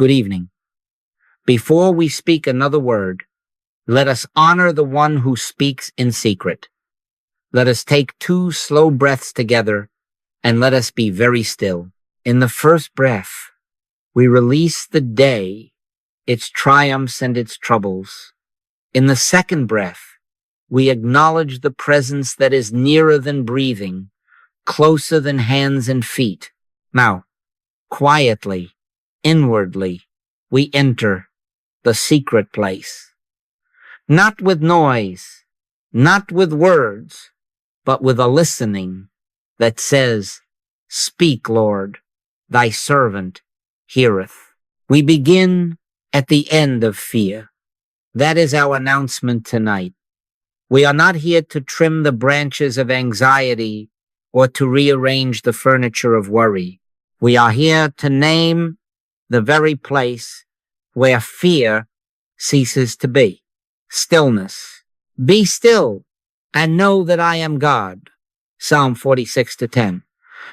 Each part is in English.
Good evening. Before we speak another word, let us honor the one who speaks in secret. Let us take 2 slow breaths together, and let us be very still. In the first breath, we release the day, its triumphs and its troubles. In the second breath, we acknowledge the presence that is nearer than breathing, closer than hands and feet. Now, quietly, inwardly, we enter the secret place. Not with noise, not with words, but with a listening that says, "Speak, Lord, thy servant heareth." We begin at the end of fear. That is our announcement tonight. We are not here to trim the branches of anxiety or to rearrange the furniture of worry. We are here to name the very place where fear ceases to be. Stillness. Be still and know that I am God. Psalm 46:10.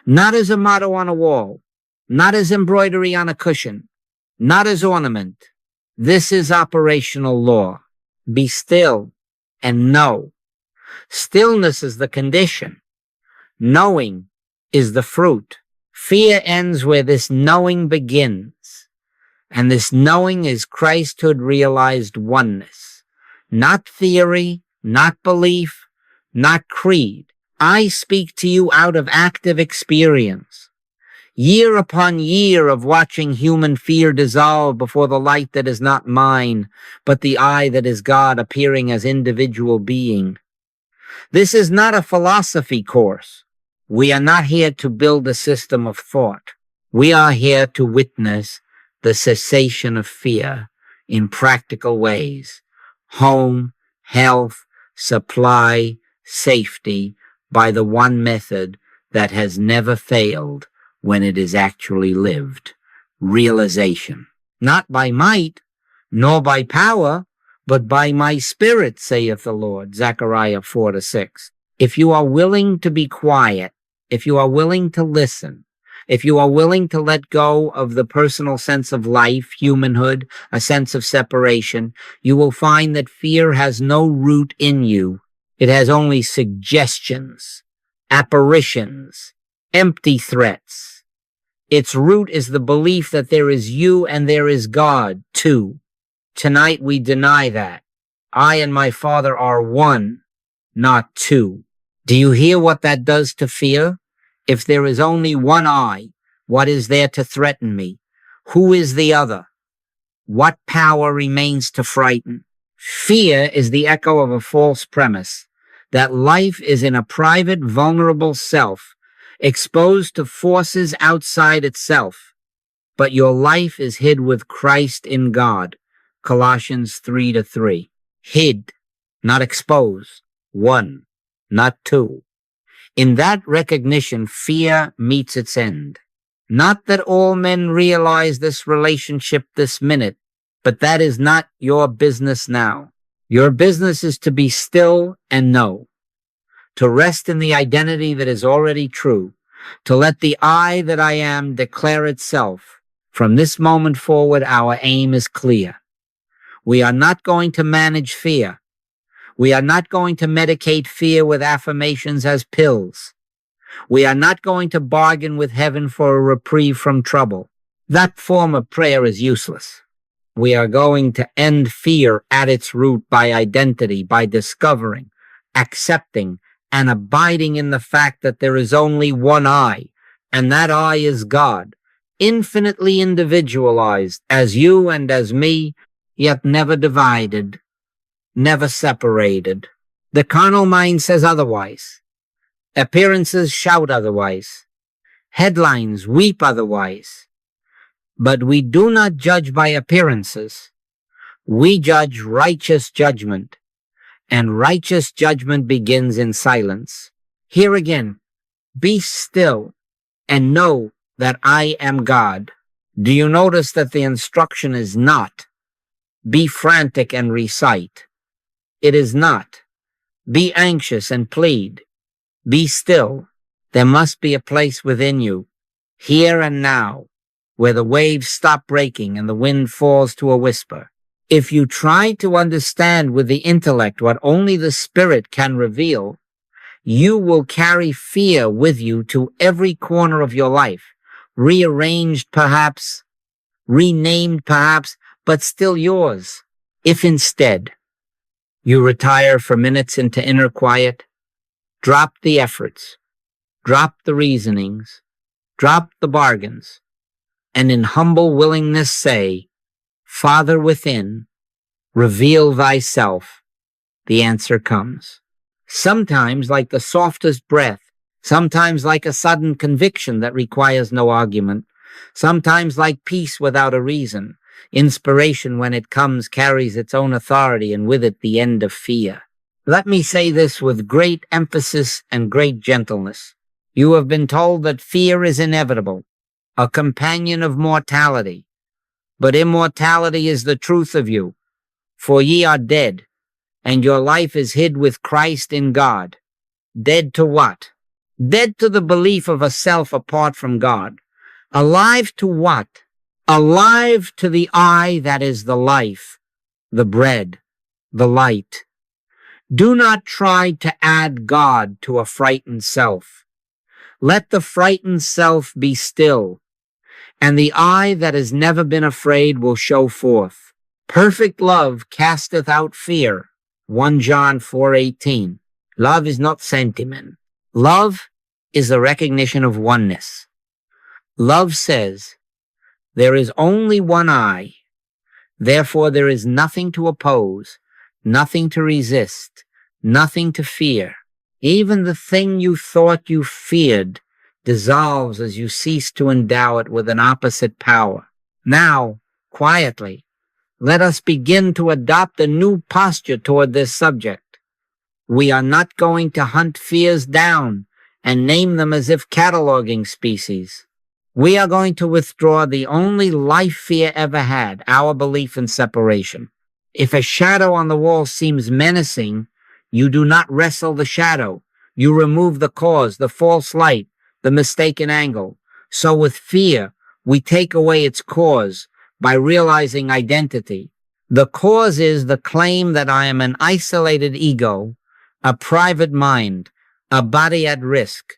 Not as a motto on a wall, not as embroidery on a cushion, not as ornament. This is operational law. Be still and know. Stillness is the condition. Knowing is the fruit. Fear ends where this knowing begins. And this knowing is Christhood realized oneness. Not theory, not belief, not creed. I speak to you out of active experience. Year upon year of watching human fear dissolve before the light that is not mine, but the I that is God appearing as individual being. This is not a philosophy course. We are not here to build a system of thought. We are here to witness the cessation of fear in practical ways. Home, health, supply, safety, by the one method that has never failed when it is actually lived. Realization. Not by might, nor by power, but by my spirit, saith the Lord. Zechariah 4-6. If you are willing to be quiet, if you are willing to listen, if you are willing to let go of the personal sense of life, humanhood, a sense of separation, you will find that fear has no root in you. It has only suggestions, apparitions, empty threats. Its root is the belief that there is you and there is God, too. Tonight we deny that. I and my Father are one, not two. Do you hear what that does to fear? If there is only one I, what is there to threaten me? Who is the other? What power remains to frighten? Fear is the echo of a false premise that life is in a private, vulnerable self, exposed to forces outside itself. But your life is hid with Christ in God. Colossians 3:3. Hid, not exposed. One, not two. In that recognition, fear meets its end. Not that all men realize this relationship this minute, but that is not your business now. Your business is to be still and know, to rest in the identity that is already true, to let the I that I am declare itself. From this moment forward, our aim is clear. We are not going to manage fear. We are not going to medicate fear with affirmations as pills. We are not going to bargain with heaven for a reprieve from trouble. That form of prayer is useless. We are going to end fear at its root by identity, by discovering, accepting, and abiding in the fact that there is only one I, and that I is God, infinitely individualized as you and as me, yet never divided, never separated. The carnal mind says otherwise. Appearances shout otherwise. Headlines weep otherwise. But we do not judge by appearances. We judge righteous judgment. And righteous judgment begins in silence. Here again, be still and know that I am God. Do you notice that the instruction is not, be frantic and recite? It is not, be anxious and plead. Be still. There must be a place within you, here and now, where the waves stop breaking and the wind falls to a whisper. If you try to understand with the intellect what only the spirit can reveal, you will carry fear with you to every corner of your life, rearranged perhaps, renamed perhaps, but still yours. If instead you retire for minutes into inner quiet, drop the efforts, drop the reasonings, drop the bargains, and in humble willingness say, Father within, reveal thyself, the answer comes. Sometimes like the softest breath, sometimes like a sudden conviction that requires no argument, sometimes like peace without a reason. Inspiration, when it comes, carries its own authority and with it the end of fear. Let me say this with great emphasis and great gentleness. You have been told that fear is inevitable, a companion of mortality. But immortality is the truth of you, for ye are dead, and your life is hid with Christ in God. Dead to what? Dead to the belief of a self apart from God. Alive to what? Alive to the I that is the life, the bread, the light. Do not try to add God to a frightened self. Let the frightened self be still, and the I that has never been afraid will show forth. Perfect love casteth out fear. 1 John 4:18. Love is not sentiment. Love is the recognition of oneness. Love says, there is only one I. Therefore there is nothing to oppose, nothing to resist, nothing to fear. Even the thing you thought you feared dissolves as you cease to endow it with an opposite power. Now, quietly, let us begin to adopt a new posture toward this subject. We are not going to hunt fears down and name them as if cataloging species. We are going to withdraw the only life fear ever had, our belief in separation. If a shadow on the wall seems menacing, you do not wrestle the shadow. You remove the cause, the false light, the mistaken angle. So with fear, we take away its cause by realizing identity. The cause is the claim that I am an isolated ego, a private mind, a body at risk.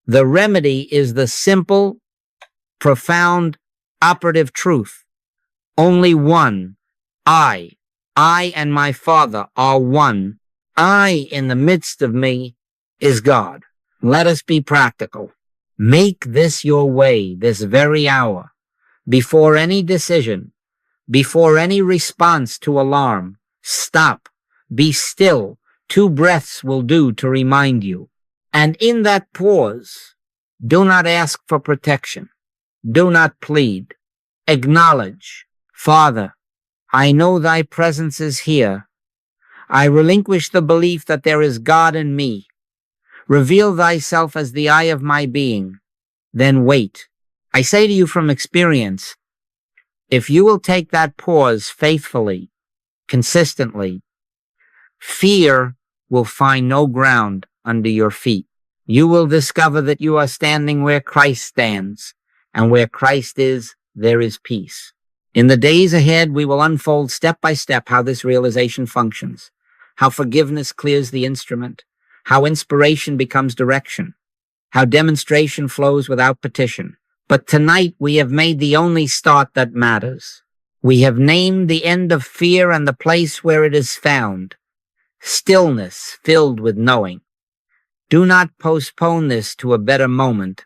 The remedy is the simple, profound, operative truth. Only one. I and my Father are one. I in the midst of me is God. Let us be practical. Make this your way this very hour. Before any decision, before any response to alarm, stop, be still. 2 breaths will do to remind you. And in that pause, do not ask for protection. Do not plead. Acknowledge, Father, I know thy presence is here. I relinquish the belief that there is God in me. Reveal thyself as the eye of my being. Then wait. I say to you from experience, if you will take that pause faithfully, consistently, fear will find no ground under your feet. You will discover that you are standing where Christ stands, and where Christ is, there is peace. In the days ahead, we will unfold step by step how this realization functions, how forgiveness clears the instrument, how inspiration becomes direction, how demonstration flows without petition. But tonight we have made the only start that matters. We have named the end of fear and the place where it is found. Stillness filled with knowing. Do not postpone this to a better moment.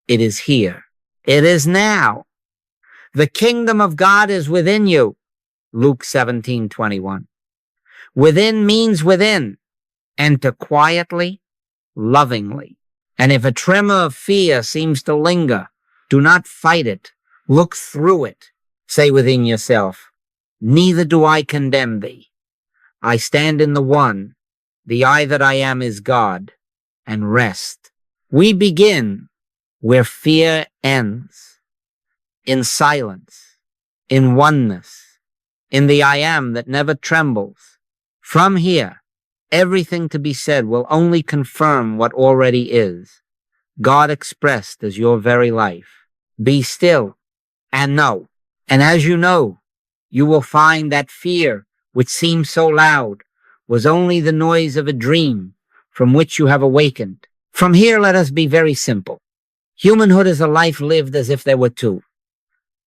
It is here. It is now. The kingdom of God is within you. Luke 17:21. Within means within. Enter quietly, lovingly. And if a tremor of fear seems to linger, do not fight it. Look through it. Say within yourself, neither do I condemn thee. I stand in the one. The I that I am is God. And rest. We begin where fear ends. In silence. In oneness. In the I am that never trembles. From here, everything to be said will only confirm what already is. God expressed as your very life. Be still. and know. And as you know, you will find that fear, which seemed so loud, was only the noise of a dream from which you have awakened. From here, let us be very simple. Humanhood is a life lived as if there were two.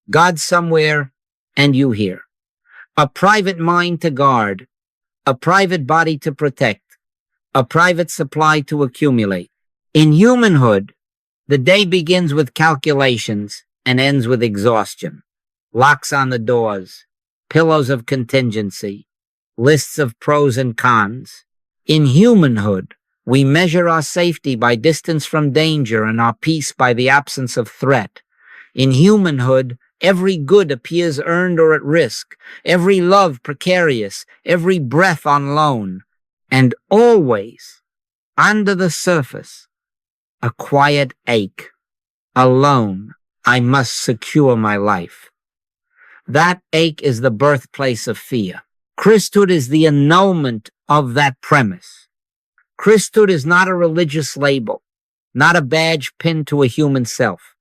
God somewhere and you here. A private mind to guard, a private body to protect, a private supply to accumulate. In humanhood, the day begins with calculations and ends with exhaustion. Locks on the doors, pillows of contingency, lists of pros and cons. In humanhood, we measure our safety by distance from danger and our peace by the absence of threat. In humanhood, every good appears earned or at risk, every love precarious, every breath on loan, and always, under the surface, a quiet ache. Alone, I must secure my life. That ache is the birthplace of fear. Christhood is the annulment of that premise. Christhood is not a religious label, not a badge pinned to a human self.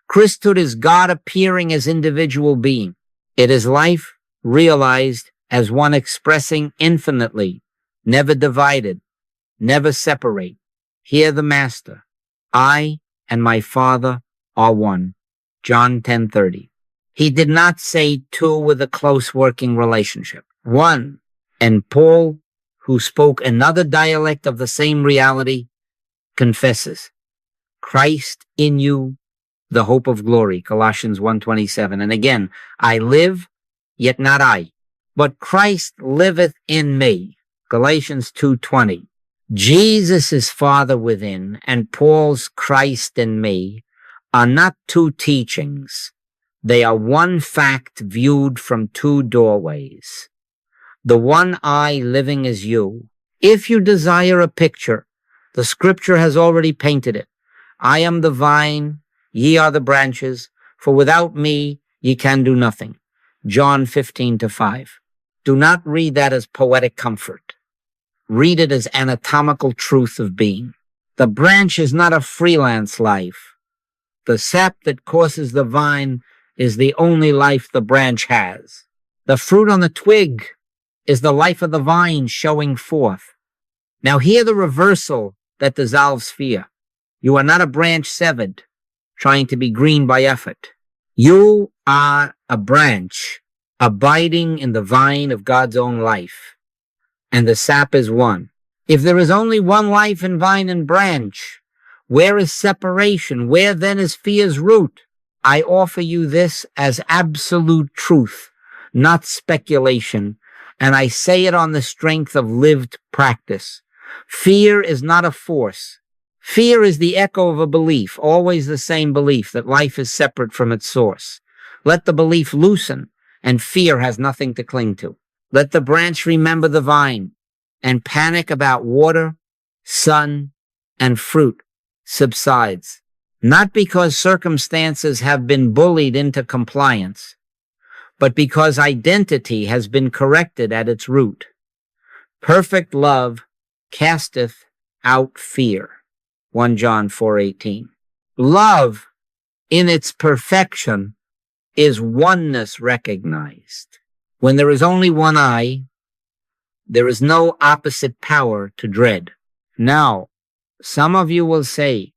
Christhood is God appearing as individual being. It is life realized as one expressing infinitely, never divided, never separate. Hear the Master. I and my Father are one. John 10:30. He did not say two with a close working relationship. One. And Paul, who spoke another dialect of the same reality, confesses, Christ in you, the hope of glory, Colossians 1:27. And again, I live, yet not I, but Christ liveth in me, Galatians 2:20. Jesus' Father within and Paul's Christ in me are not two teachings. They are one fact viewed from two doorways. The one I living as you. If you desire a picture, the scripture has already painted it. I am the vine, ye are the branches, for without me ye can do nothing. John 15:5. Do not read that as poetic comfort. Read it as anatomical truth of being. The branch is not a freelance life. The sap that courses the vine is the only life the branch has. The fruit on the twig is the life of the vine showing forth. Now hear the reversal that dissolves fear. You are not a branch severed, trying to be green by effort. You are a branch abiding in the vine of God's own life. And the sap is one. If there is only one life in vine and branch, where is separation? Where then is fear's root? I offer you this as absolute truth, not speculation, and I say it on the strength of lived practice. Fear is not a force. Fear is the echo of a belief, always the same belief that life is separate from its source. Let the belief loosen, and fear has nothing to cling to. Let the branch remember the vine, and panic about water, sun, and fruit subsides. Not because circumstances have been bullied into compliance, but because identity has been corrected at its root. Perfect love casteth out fear. 1 John 4:18. Love, in its perfection, is oneness recognized. When there is only one I, there is no opposite power to dread. Now, some of you will say,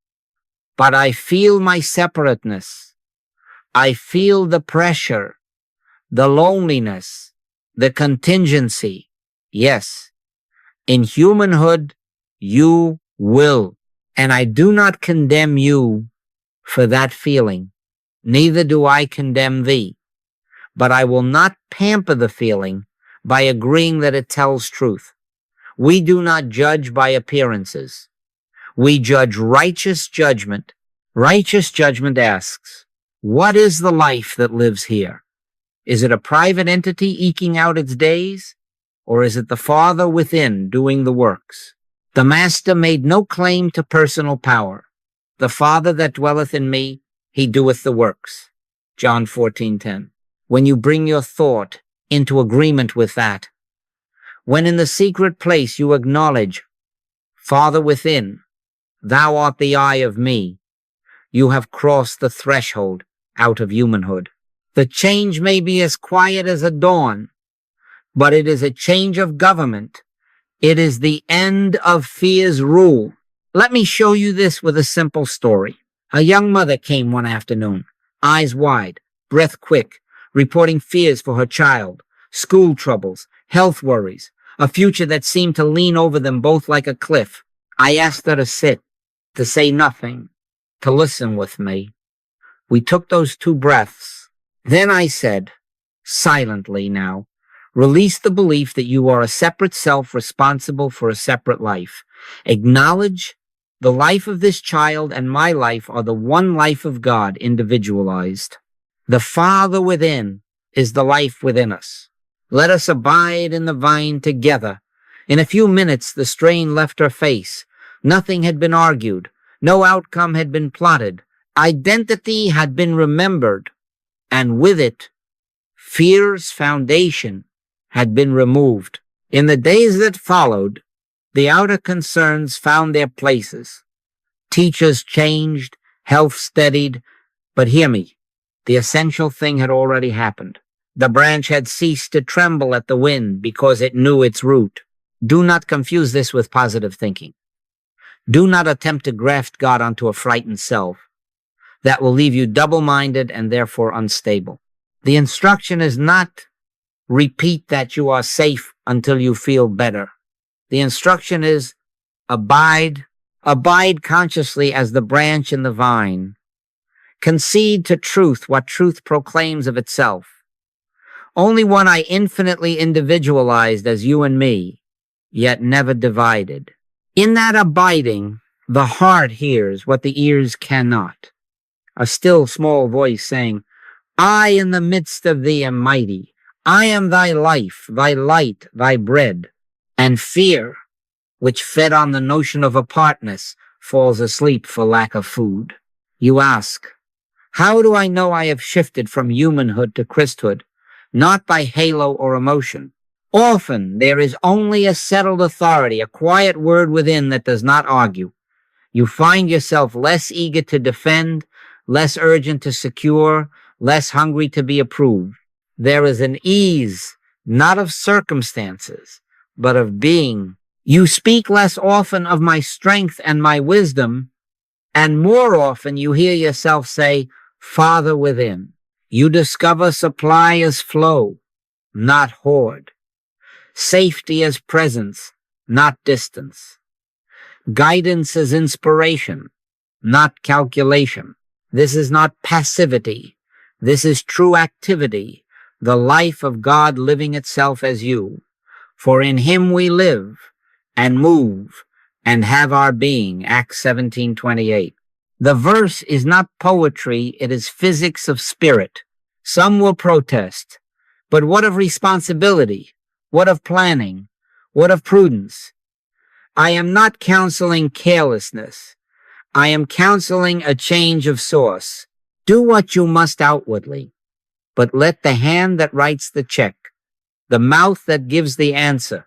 but I feel my separateness. I feel the pressure, the loneliness, the contingency. Yes, in humanhood, you will. And I do not condemn you for that feeling. Neither do I condemn thee. But I will not pamper the feeling by agreeing that it tells truth. We do not judge by appearances. We judge righteous judgment. Righteous judgment asks, what is the life that lives here? Is it a private entity eking out its days? Or is it the Father within doing the works? The Master made no claim to personal power. The Father that dwelleth in me, he doeth the works. John 14:10. When you bring your thought into agreement with that, when in the secret place you acknowledge, Father within, thou art the eye of me, you have crossed the threshold out of humanhood. The change may be as quiet as a dawn, but it is a change of government. It is the end of fear's rule. Let me show you this with a simple story. A young mother came one afternoon, eyes wide, breath quick, reporting fears for her child, school troubles, health worries, a future that seemed to lean over them both like a cliff. I asked her to sit, to say nothing, to listen with me. We took those 2 breaths. Then I said, silently now, release the belief that you are a separate self responsible for a separate life. Acknowledge the life of this child and my life are the one life of God individualized. The Father within is the life within us. Let us abide in the vine together. In a few minutes, the strain left her face. Nothing had been argued. No outcome had been plotted. Identity had been remembered, and with it, fear's foundation had been removed. In the days that followed, the outer concerns found their places. Teachers changed, health steadied, but hear me, the essential thing had already happened. The branch had ceased to tremble at the wind because it knew its root. Do not confuse this with positive thinking. Do not attempt to graft God onto a frightened self. That will leave you double-minded and therefore unstable. The instruction is not repeat that you are safe until you feel better. The instruction is abide consciously as the branch in the vine. Concede to truth what truth proclaims of itself. Only one I infinitely individualized as you and me, yet never divided. In that abiding, the heart hears what the ears cannot. A still small voice saying, I in the midst of thee am mighty. I am thy life, thy light, thy bread. And fear, which fed on the notion of apartness, falls asleep for lack of food. You ask, how do I know I have shifted from humanhood to Christhood? Not by halo or emotion. Often there is only a settled authority, a quiet word within that does not argue. You find yourself less eager to defend, less urgent to secure, less hungry to be approved. There is an ease, not of circumstances, but of being. You speak less often of my strength and my wisdom, and more often you hear yourself say, Father within. You discover supply as flow, not hoard. Safety as presence, not distance. Guidance as inspiration, not calculation. This is not passivity. This is true activity, the life of God living itself as you. For in him we live and move and have our being, Acts 17:28. The verse is not poetry, it is physics of spirit. Some will protest, but what of responsibility? What of planning? What of prudence? I am not counseling carelessness. I am counseling a change of source. Do what you must outwardly, but let the hand that writes the check, the mouth that gives the answer,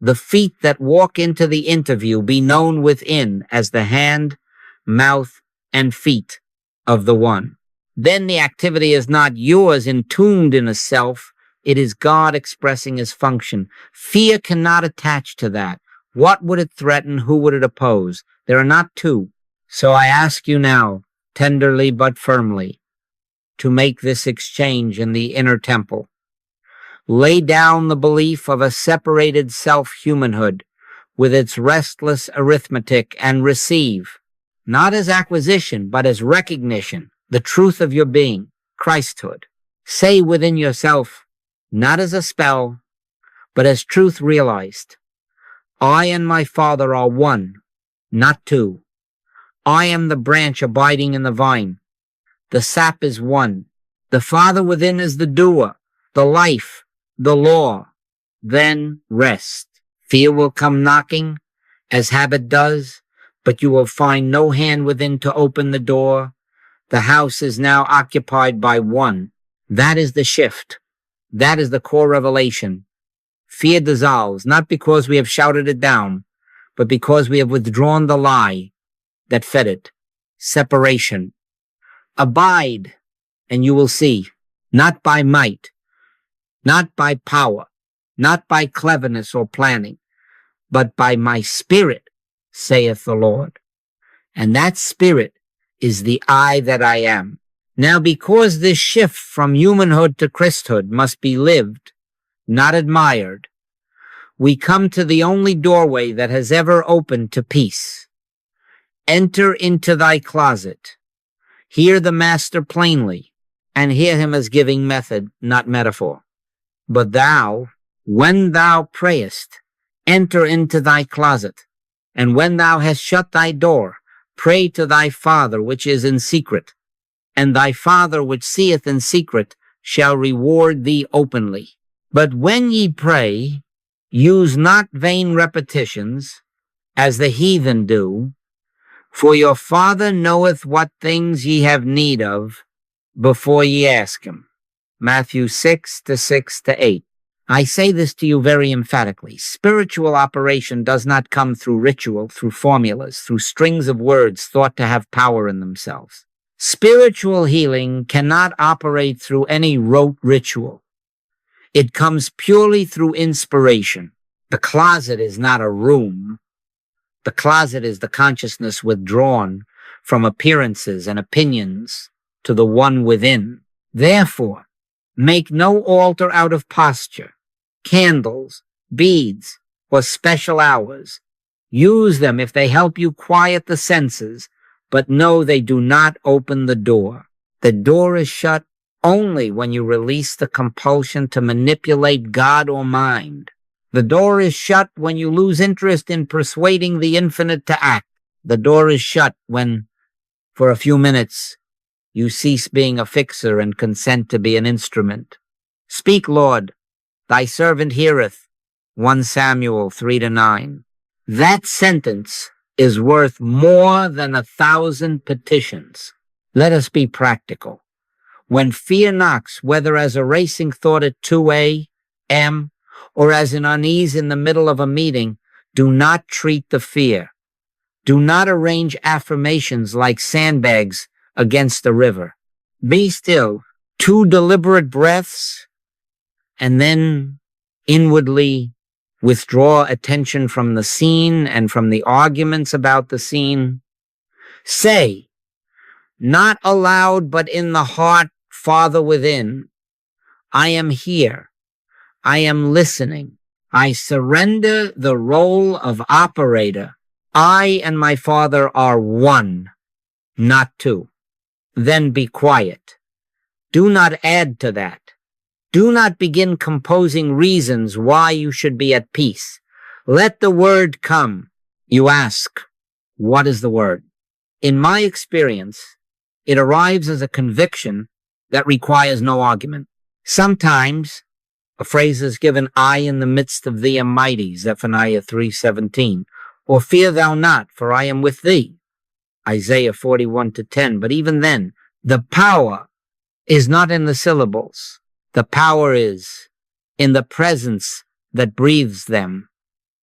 the feet that walk into the interview be known within as the hand, mouth, and feet of the one. Then the activity is not yours entombed in a self. It is God expressing his function. Fear cannot attach to that. What would it threaten? Who would it oppose? There are not two. So I ask you now, tenderly but firmly, to make this exchange in the inner temple. Lay down the belief of a separated self-humanhood with its restless arithmetic and receive, not as acquisition, but as recognition, the truth of your being, Christhood. Say within yourself, not as a spell, but as truth realized, I and my Father are one, not two. I am the branch abiding in the vine. The sap is one. The Father within is the doer, the life, the law. Then rest. Fear will come knocking, as habit does, but you will find no hand within to open the door. The house is now occupied by one. That is the shift. That is the core revelation. Fear dissolves, not because we have shouted it down, but because we have withdrawn the lie that fed it. Separation. Abide, and you will see. not by might, not by power, not by cleverness or planning, but by my spirit, saith the Lord. And that spirit is the I that I am. Now, because this shift from humanhood to Christhood must be lived, not admired, we come to the only doorway that has ever opened to peace. Enter into thy closet. Hear the Master plainly, and hear him as giving method, not metaphor. But thou, when thou prayest, enter into thy closet, and when thou hast shut thy door, pray to thy Father which is in secret, and thy Father which seeth in secret shall reward thee openly. But when ye pray, use not vain repetitions, as the heathen do, for your Father knoweth what things ye have need of before ye ask him. Matthew 6:6-8. I say this to you very emphatically. Spiritual operation does not come through ritual, through formulas, through strings of words thought to have power in themselves. Spiritual healing cannot operate through any rote ritual. It comes purely through inspiration. The closet is not a room. The closet is the consciousness withdrawn from appearances and opinions to the one within. Therefore, make no altar out of posture, candles, beads, or special hours. Use them if they help you quiet the senses, but know they do not open the door. The door is shut only when you release the compulsion to manipulate God or mind. The door is shut when you lose interest in persuading the infinite to act. The door is shut when, for a few minutes, you cease being a fixer and consent to be an instrument. Speak, Lord, thy servant heareth. 1 Samuel 3-9. That sentence is worth more than 1,000 petitions. Let us be practical. When fear knocks, whether as a racing thought at 2 a.m. or as an unease in the middle of a meeting, do not treat the fear. Do not arrange affirmations like sandbags against a river. Be still. 2 deliberate breaths, and then inwardly withdraw attention from the scene and from the arguments about the scene. Say, not aloud but in the heart, Father within, I am here. I am listening. I surrender the role of operator. I and my Father are one, not two. Then be quiet. Do not add to that. Do not begin composing reasons why you should be at peace. Let the word come. You ask, what is the word? In my experience, it arrives as a conviction that requires no argument. Sometimes a phrase is given, I in the midst of thee am mighty, Zephaniah 3:17, or fear thou not, for I am with thee, Isaiah 41:10. But even then, the power is not in the syllables. The power is in the presence that breathes them.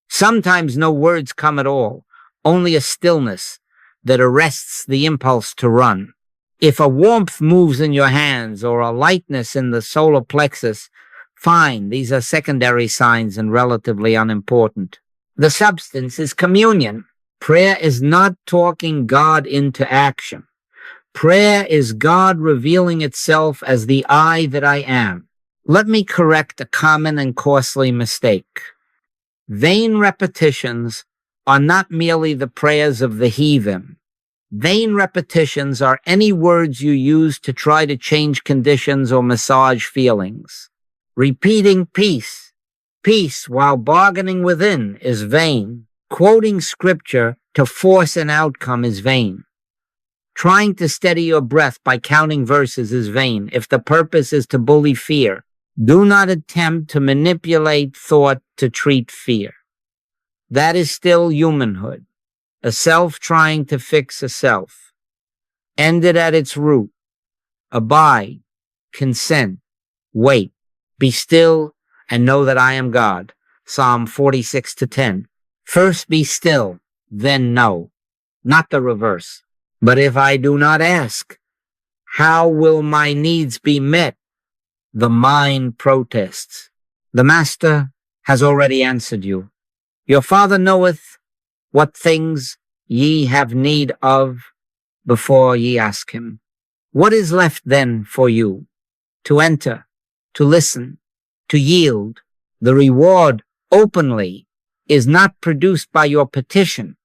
Sometimes no words come at all, only a stillness that arrests the impulse to run. If a warmth moves in your hands or a lightness in the solar plexus, fine, these are secondary signs and relatively unimportant. The substance is communion. Prayer is not talking God into action. Prayer is God revealing itself as the I that I am. Let me correct a common and costly mistake. Vain repetitions are not merely the prayers of the heathen. Vain repetitions are any words you use to try to change conditions or massage feelings. Repeating peace, peace while bargaining within is vain. Quoting scripture to force an outcome is vain. Trying to steady your breath by counting verses is vain if the purpose is to bully fear. Do not attempt to manipulate thought to treat fear. That is still humanhood, a self trying to fix a self. End it at its root. Abide, consent, wait, be still, and know that I am God. Psalm 46:10. First be still, then know, not the reverse. But if I do not ask, how will my needs be met? The mind protests. The Master has already answered you. Your Father knoweth what things ye have need of before ye ask him. What is left then for you? To enter, to listen, to yield. The reward openly is not produced by your petition.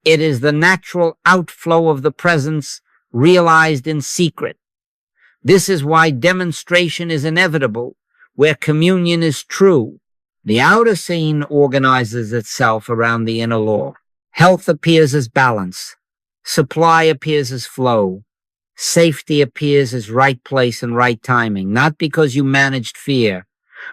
It is the natural outflow of the presence realized in secret. This is why demonstration is inevitable, where communion is true. The outer scene organizes itself around the inner law. Health appears as balance. Supply appears as flow. Safety appears as right place and right timing, not because you managed fear,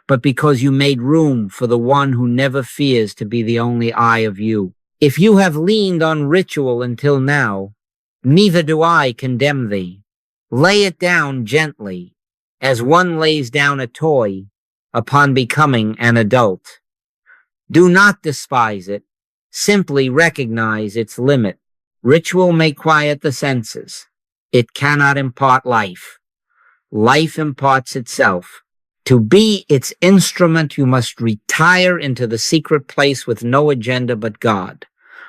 but because you made room for the one who never fears to be the only eye of you. If you have leaned on ritual until now, neither do I condemn thee. Lay it down gently, as one lays down a toy upon becoming an adult. Do not despise it. Simply recognize its limit. Ritual may quiet the senses. It cannot impart life. Life imparts itself. To be its instrument, you must retire into the secret place with no agenda but God.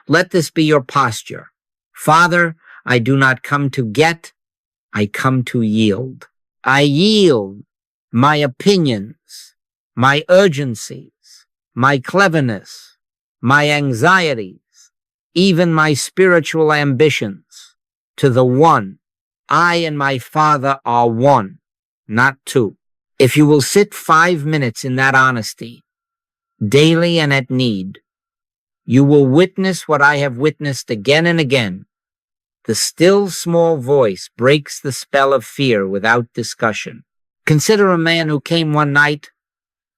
Let this be your posture. Father, I do not come to get, I come to yield. I yield my opinions, my urgencies, my cleverness, my anxieties, even my spiritual ambitions to the one. I and my Father are one, not two. If you will sit 5 minutes in that honesty, daily and at need, you will witness what I have witnessed again and again. The still small voice breaks the spell of fear without discussion. Consider a man who came one night,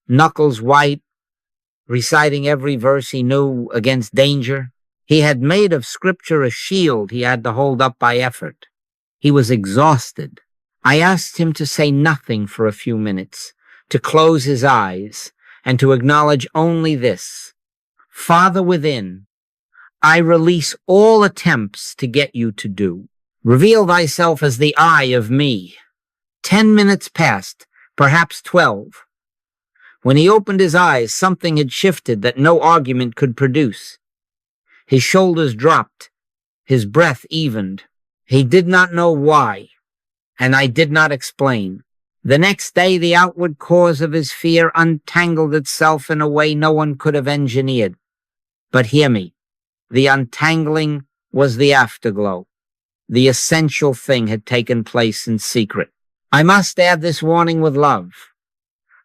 knuckles white, reciting every verse he knew against danger. He had made of scripture a shield he had to hold up by effort. He was exhausted. I asked him to say nothing for a few minutes, to close his eyes, and to acknowledge only this. Father within, I release all attempts to get you to do. Reveal thyself as the I of me. 10 minutes passed, perhaps 12. When he opened his eyes, something had shifted that no argument could produce. His shoulders dropped, his breath evened. He did not know why, and I did not explain. The next day, the outward cause of his fear untangled itself in a way no one could have engineered. But hear me, the untangling was the afterglow. The essential thing had taken place in secret. I must add this warning with love.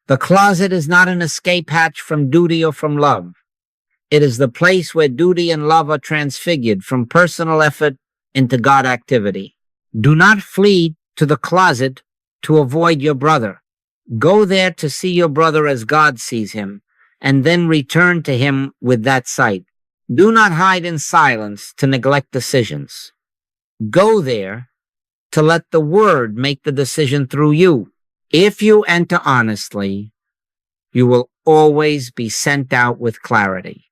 The closet is not an escape hatch from duty or from love. It is the place where duty and love are transfigured from personal effort into God activity. Do not flee to the closet to avoid your brother. Go there to see your brother as God sees him, and then return to him with that sight. Do not hide in silence to neglect decisions. Go there to let the Word make the decision through you. If you enter honestly, you will always be sent out with clarity.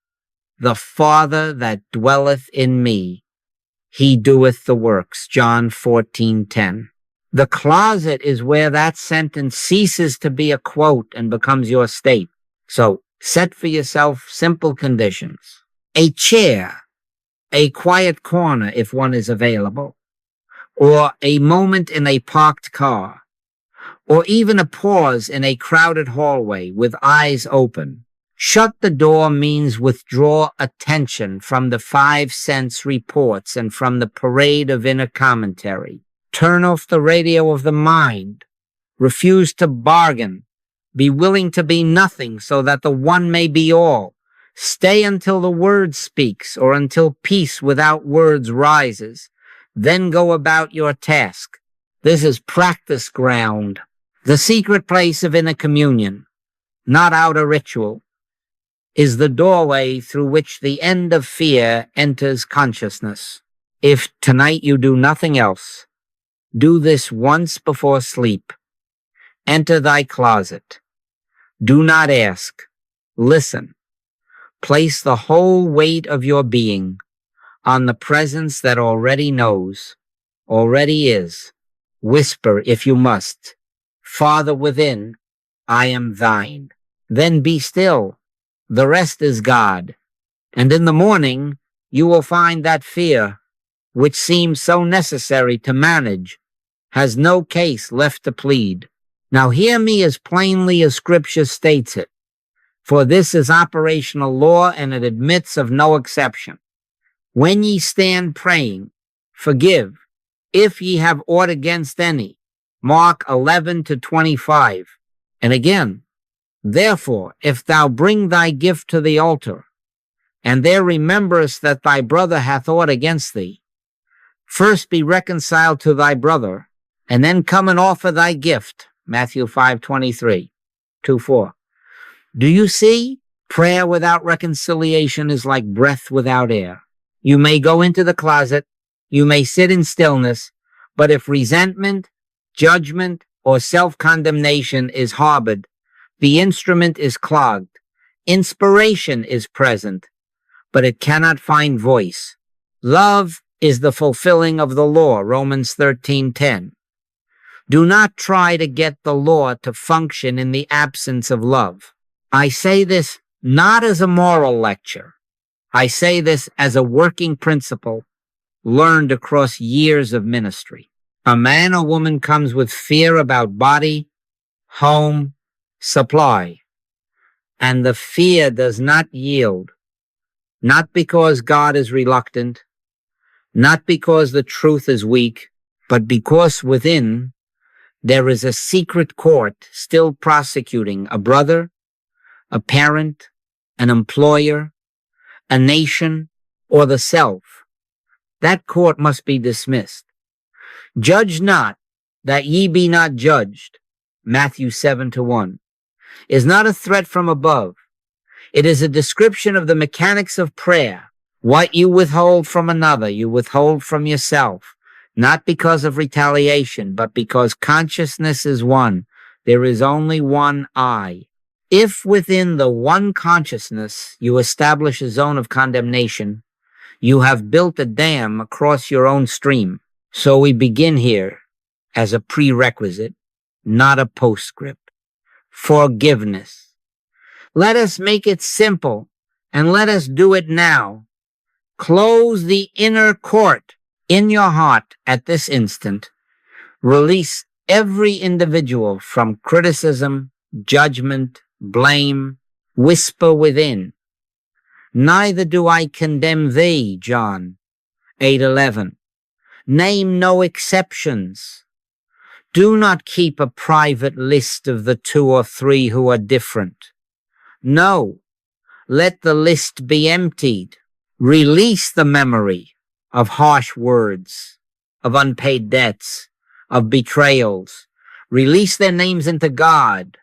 The Father that dwelleth in me, he doeth the works. John 14:10. The closet is where that sentence ceases to be a quote and becomes your state. So set for yourself simple conditions. A chair, a quiet corner if one is available, or a moment in a parked car, or even a pause in a crowded hallway with eyes open. Shut the door means withdraw attention from the 5 sense reports and from the parade of inner commentary. Turn off the radio of the mind. Refuse to bargain. Be willing to be nothing so that the one may be all. Stay until the word speaks or until peace without words rises. Then go about your task. This is practice ground. The secret place of inner communion, not outer ritual, is the doorway through which the end of fear enters consciousness. If tonight you do nothing else, do this once before sleep. Enter thy closet. Do not ask. Listen. Place the whole weight of your being on the presence that already knows, already is. Whisper if you must. Father within, I am thine. Then be still. The rest is God. And in the morning, you will find that fear, which seems so necessary to manage, has no case left to plead. Now hear me as plainly as Scripture states it, for this is operational law and it admits of no exception. When ye stand praying, forgive, if ye have aught against any. Mark 11-25. And again, therefore, if thou bring thy gift to the altar, and there rememberest that thy brother hath aught against thee, first be reconciled to thy brother, and then come and offer thy gift. Matthew 5:23, 2:4. Do you see? Prayer without reconciliation is like breath without air. You may go into the closet, you may sit in stillness, but if resentment, judgment, or self-condemnation is harbored, the instrument is clogged. Inspiration is present, but it cannot find voice. Love is the fulfilling of the law, Romans 13:10. Do not try to get the law to function in the absence of love. I say this not as a moral lecture. I say this as a working principle learned across years of ministry. A man or woman comes with fear about body, home, supply, and the fear does not yield, not because God is reluctant, not because the truth is weak, but because within there is a secret court still prosecuting a brother, a parent, an employer, a nation, or the self. That court must be dismissed. Judge not, that ye be not judged, Matthew 7:1, is not a threat from above. It is a description of the mechanics of prayer. What you withhold from another, you withhold from yourself, not because of retaliation, but because consciousness is one. There is only one I. If within the one consciousness you establish a zone of condemnation, you have built a dam across your own stream. So we begin here as a prerequisite, not a postscript. Forgiveness. Let us make it simple, and let us do it now. Close the inner court in your heart at this instant. Release every individual from criticism, judgment, blame. Whisper within. Neither do I condemn thee, John 8:11. Name no exceptions. Do not keep a private list of the 2 or 3 who are different. No, let the list be emptied. Release the memory of harsh words, of unpaid debts, of betrayals. Release their names into God.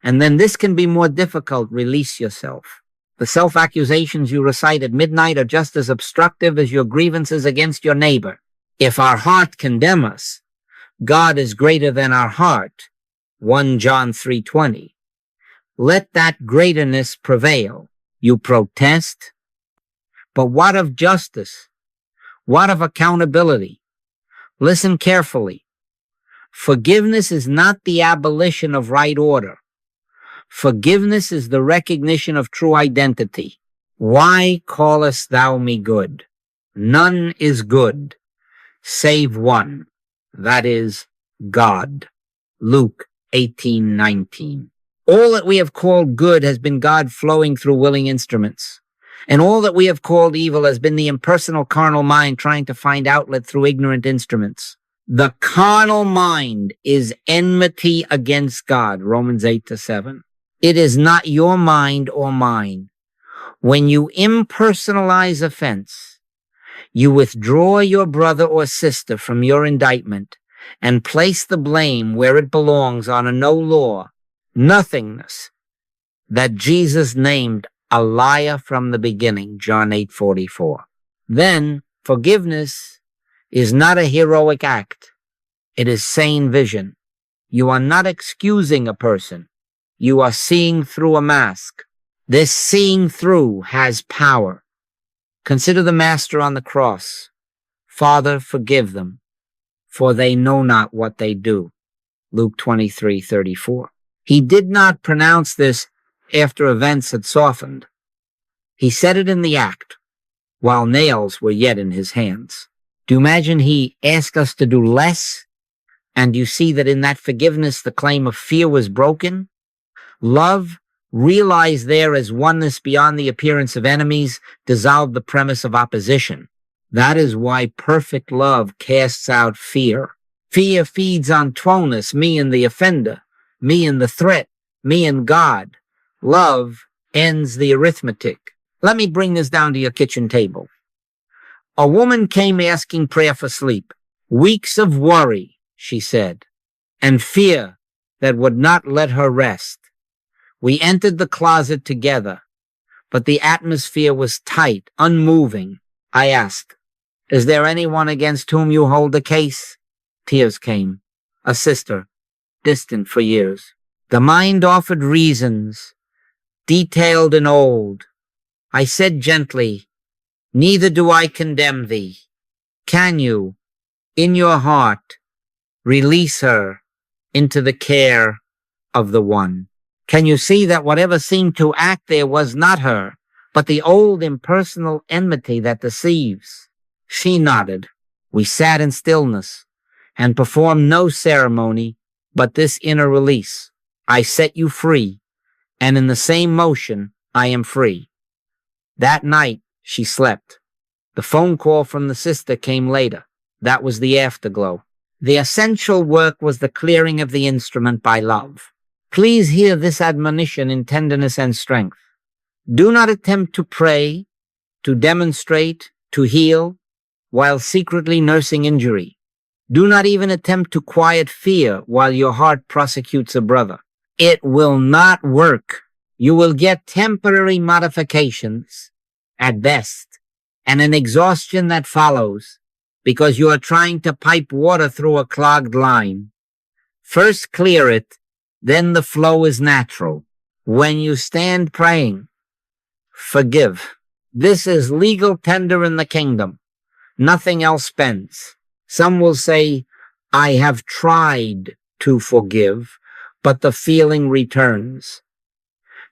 And then this can be more difficult. Release yourself. The self-accusations you recite at midnight are just as obstructive as your grievances against your neighbor. If our heart condemn us, God is greater than our heart. 1 John 3:20. Let that greaterness prevail. You protest. But what of justice? What of accountability? Listen carefully. Forgiveness is not the abolition of right order. Forgiveness is the recognition of true identity. Why callest thou me good? None is good, save one, that is, God. Luke 18:19. All that we have called good has been God flowing through willing instruments. And all that we have called evil has been the impersonal carnal mind trying to find outlet through ignorant instruments. The carnal mind is enmity against God, Romans 8-7. It is not your mind or mine. When you impersonalize offense, you withdraw your brother or sister from your indictment and place the blame where it belongs on a no law, nothingness that Jesus named a liar from the beginning, John 8:44. Then forgiveness is not a heroic act. It is sane vision. You are not excusing a person. You are seeing through a mask. This seeing through has power. Consider the Master on the cross. Father, forgive them, for they know not what they do. Luke 23:34. He did not pronounce this after events had softened. He said it in the act, while nails were yet in his hands. Do you imagine he asked us to do less? And you see that in that forgiveness, the claim of fear was broken? Love, realized there as oneness beyond the appearance of enemies, dissolved the premise of opposition. That is why perfect love casts out fear. Fear feeds on twoness, me and the offender, me and the threat, me and God. Love ends the arithmetic. Let me bring this down to your kitchen table. A woman came asking prayer for sleep. Weeks of worry, she said, and fear that would not let her rest. We entered the closet together, but the atmosphere was tight, unmoving. I asked, "Is there anyone against whom you hold a case?" Tears came. A sister, distant for years. The mind offered reasons, detailed and old. I said gently, "Neither do I condemn thee. Can you, in your heart, release her into the care of the One? Can you see that whatever seemed to act there was not her, but the old impersonal enmity that deceives?" She nodded. We sat in stillness and performed no ceremony but this inner release. I set you free, and in the same motion, I am free. That night, she slept. The phone call from the sister came later. That was the afterglow. The essential work was the clearing of the instrument by love. Please hear this admonition in tenderness and strength. Do not attempt to pray, to demonstrate, to heal, while secretly nursing injury. Do not even attempt to quiet fear while your heart prosecutes a brother. It will not work. You will get temporary modifications, at best, and an exhaustion that follows, because you are trying to pipe water through a clogged line. First clear it, then the flow is natural. When you stand praying, forgive. This is legal tender in the kingdom. Nothing else spends. Some will say, "I have tried to forgive," but the feeling returns.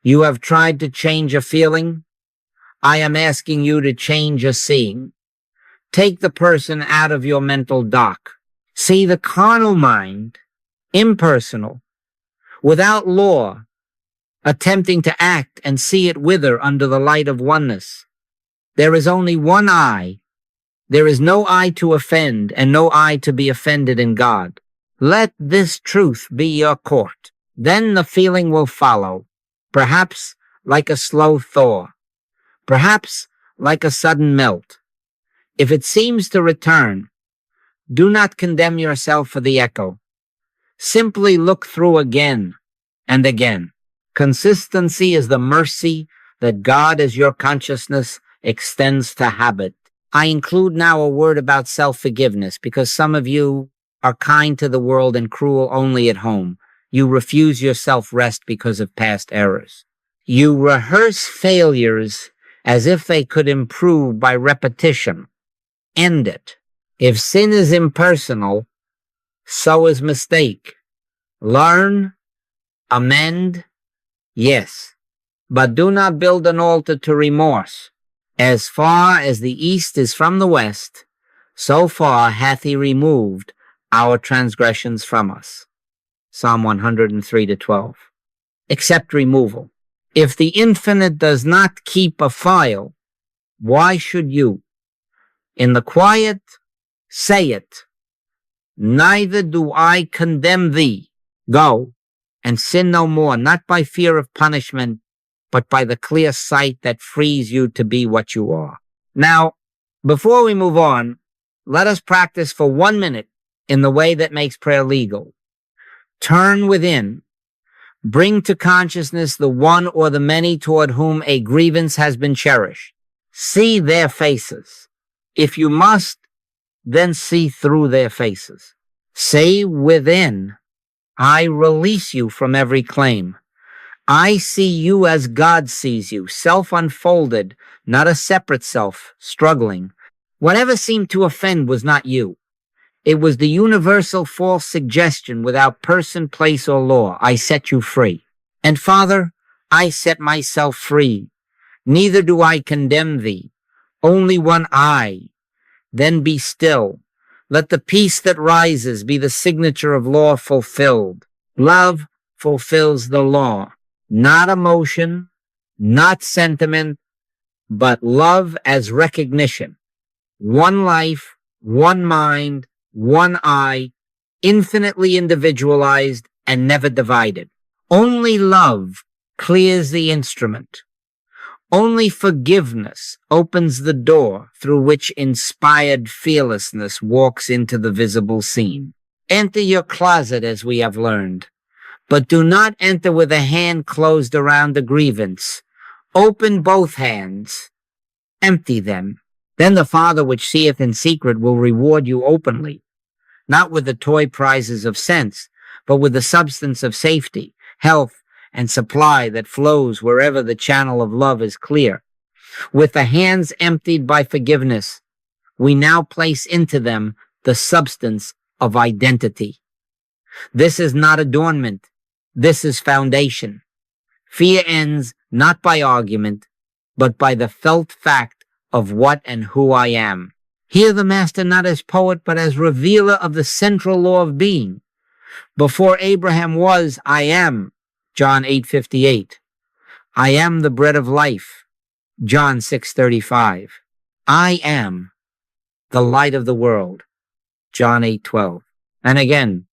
You have tried to change a feeling? I am asking you to change a seeing. Take the person out of your mental dock. See the carnal mind, impersonal, without law, attempting to act and see it wither under the light of oneness. There is only one I. There is no I to offend and no I to be offended in God. Let this truth be your court. Then the feeling will follow, perhaps like a slow thaw, perhaps like a sudden melt. If it seems to return, do not condemn yourself for the echo. Simply look through again and again. Consistency is the mercy that God as your consciousness extends to habit. I include now a word about self-forgiveness because some of you are kind to the world and cruel only at home. You refuse yourself rest because of past errors. You rehearse failures as if they could improve by repetition. End it. If sin is impersonal, so is mistake. Learn, amend, yes, but do not build an altar to remorse. As far as the east is from the west, so far hath he removed our transgressions from us. Psalm 103-12. Accept removal. If the infinite does not keep a file, why should you? In the quiet, say it. Neither do I condemn thee. Go and sin no more, not by fear of punishment, but by the clear sight that frees you to be what you are. Now, before we move on, let us practice for 1 minute in the way that makes prayer legal. Turn within. Bring to consciousness the one or the many toward whom a grievance has been cherished. See their faces. If you must, then see through their faces. Say within, I release you from every claim. I see you as God sees you, self-unfolded, not a separate self, struggling. Whatever seemed to offend was not you. It was the universal false suggestion without person, place, or law. I set you free. And Father, I set myself free. Neither do I condemn thee. Only one I. Then be still. Let the peace that rises be the signature of law fulfilled. Love fulfills the law. Not emotion, not sentiment, but love as recognition. One life, one mind, one I, infinitely individualized and never divided. Only love clears the instrument. Only forgiveness opens the door through which inspired fearlessness walks into the visible scene. Enter your closet as we have learned, but do not enter with a hand closed around a grievance. Open both hands. Empty them. Then the Father which seeth in secret will reward you openly, not with the toy prizes of sense, but with the substance of safety, health, and supply that flows wherever the channel of love is clear. With the hands emptied by forgiveness, we now place into them the substance of identity. This is not adornment. This is foundation. Fear ends not by argument, but by the felt fact of what and who I am. Hear the Master not as poet, but as revealer of the central law of being. Before Abraham was, I am. John 8:58. I am the bread of life. John 6:35. I am the light of the world. John 8:12. And again,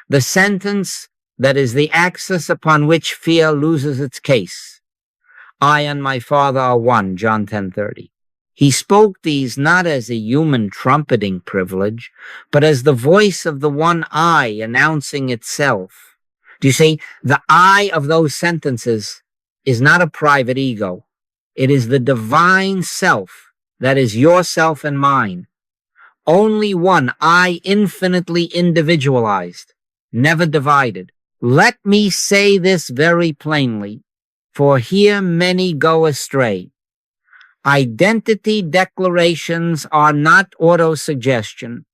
the sentence that is the axis upon which fear loses its case. I and my Father are one. John 10:30. He spoke these not as a human trumpeting privilege, but as the voice of the one I announcing itself. Do you see? The I of those sentences is not a private ego. It is the divine self that is yourself and mine. Only one I, infinitely individualized, never divided. Let me say this very plainly, for here many go astray. Identity declarations are not autosuggestion.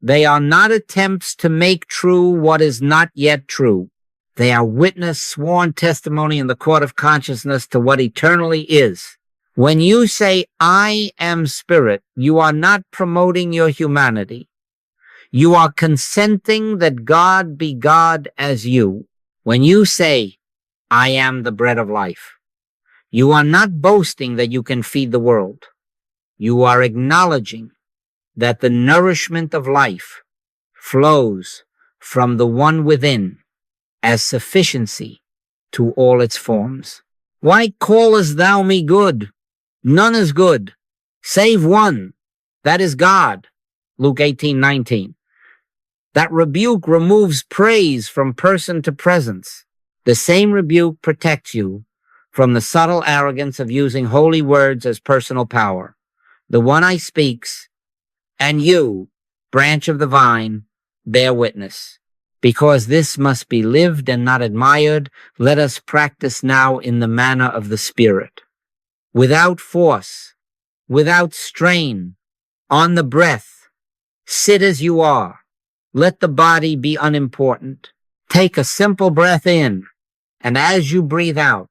They are not attempts to make true what is not yet true. They are witness, sworn testimony in the court of consciousness to what eternally is. When you say, I am spirit, you are not promoting your humanity. You are consenting that God be God as you. When you say, I am the bread of life, you are not boasting that you can feed the world. You are acknowledging that the nourishment of life flows from the one within as sufficiency to all its forms. Why callest thou me good? None is good, save one, that is God. Luke 18:19. That rebuke removes praise from person to presence. The same rebuke protects you from the subtle arrogance of using holy words as personal power. The one I speaks, and you, branch of the vine, bear witness. Because this must be lived and not admired, let us practice now in the manner of the Spirit. Without force, without strain, on the breath, sit as you are. Let the body be unimportant. Take a simple breath in, and as you breathe out,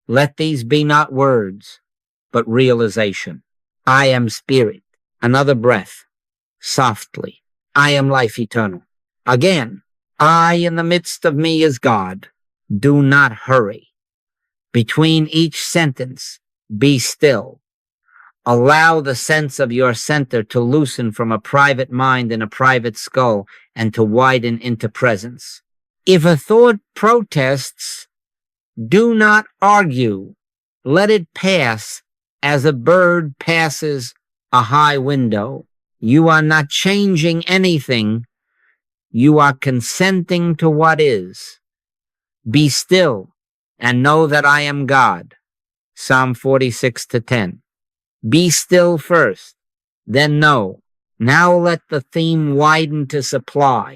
let these be not words, but realization. I am spirit. Another breath, softly. I am life eternal. Again, I in the midst of me is God. Do not hurry. Between each sentence, be still. Allow the sense of your center to loosen from a private mind and a private skull and to widen into presence. If a thought protests, do not argue. Let it pass as a bird passes a high window. You are not changing anything. You are consenting to what is. Be still and know that I am God. Psalm 46:10. Be still first, then know. Now let the theme widen to supply,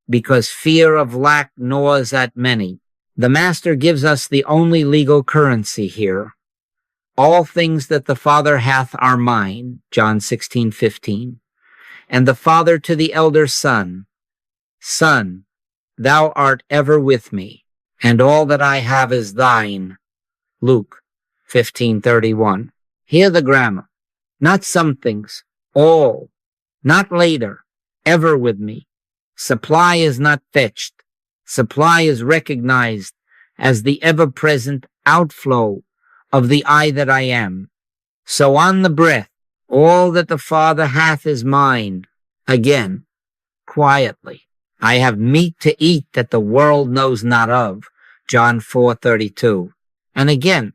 because fear of lack gnaws at many. The Master gives us the only legal currency here. All things that the Father hath are mine, John 16:15. And the father to the elder son, Son, thou art ever with me, and all that I have is thine. Luke 15:31. Hear the grammar. Not some things, all. Not later, ever with me. Supply is not fetched. Supply is recognized as the ever-present outflow of the I that I am. So on the breath, all that the Father hath is mine. Again, quietly. I have meat to eat that the world knows not of. John 4:32. And again,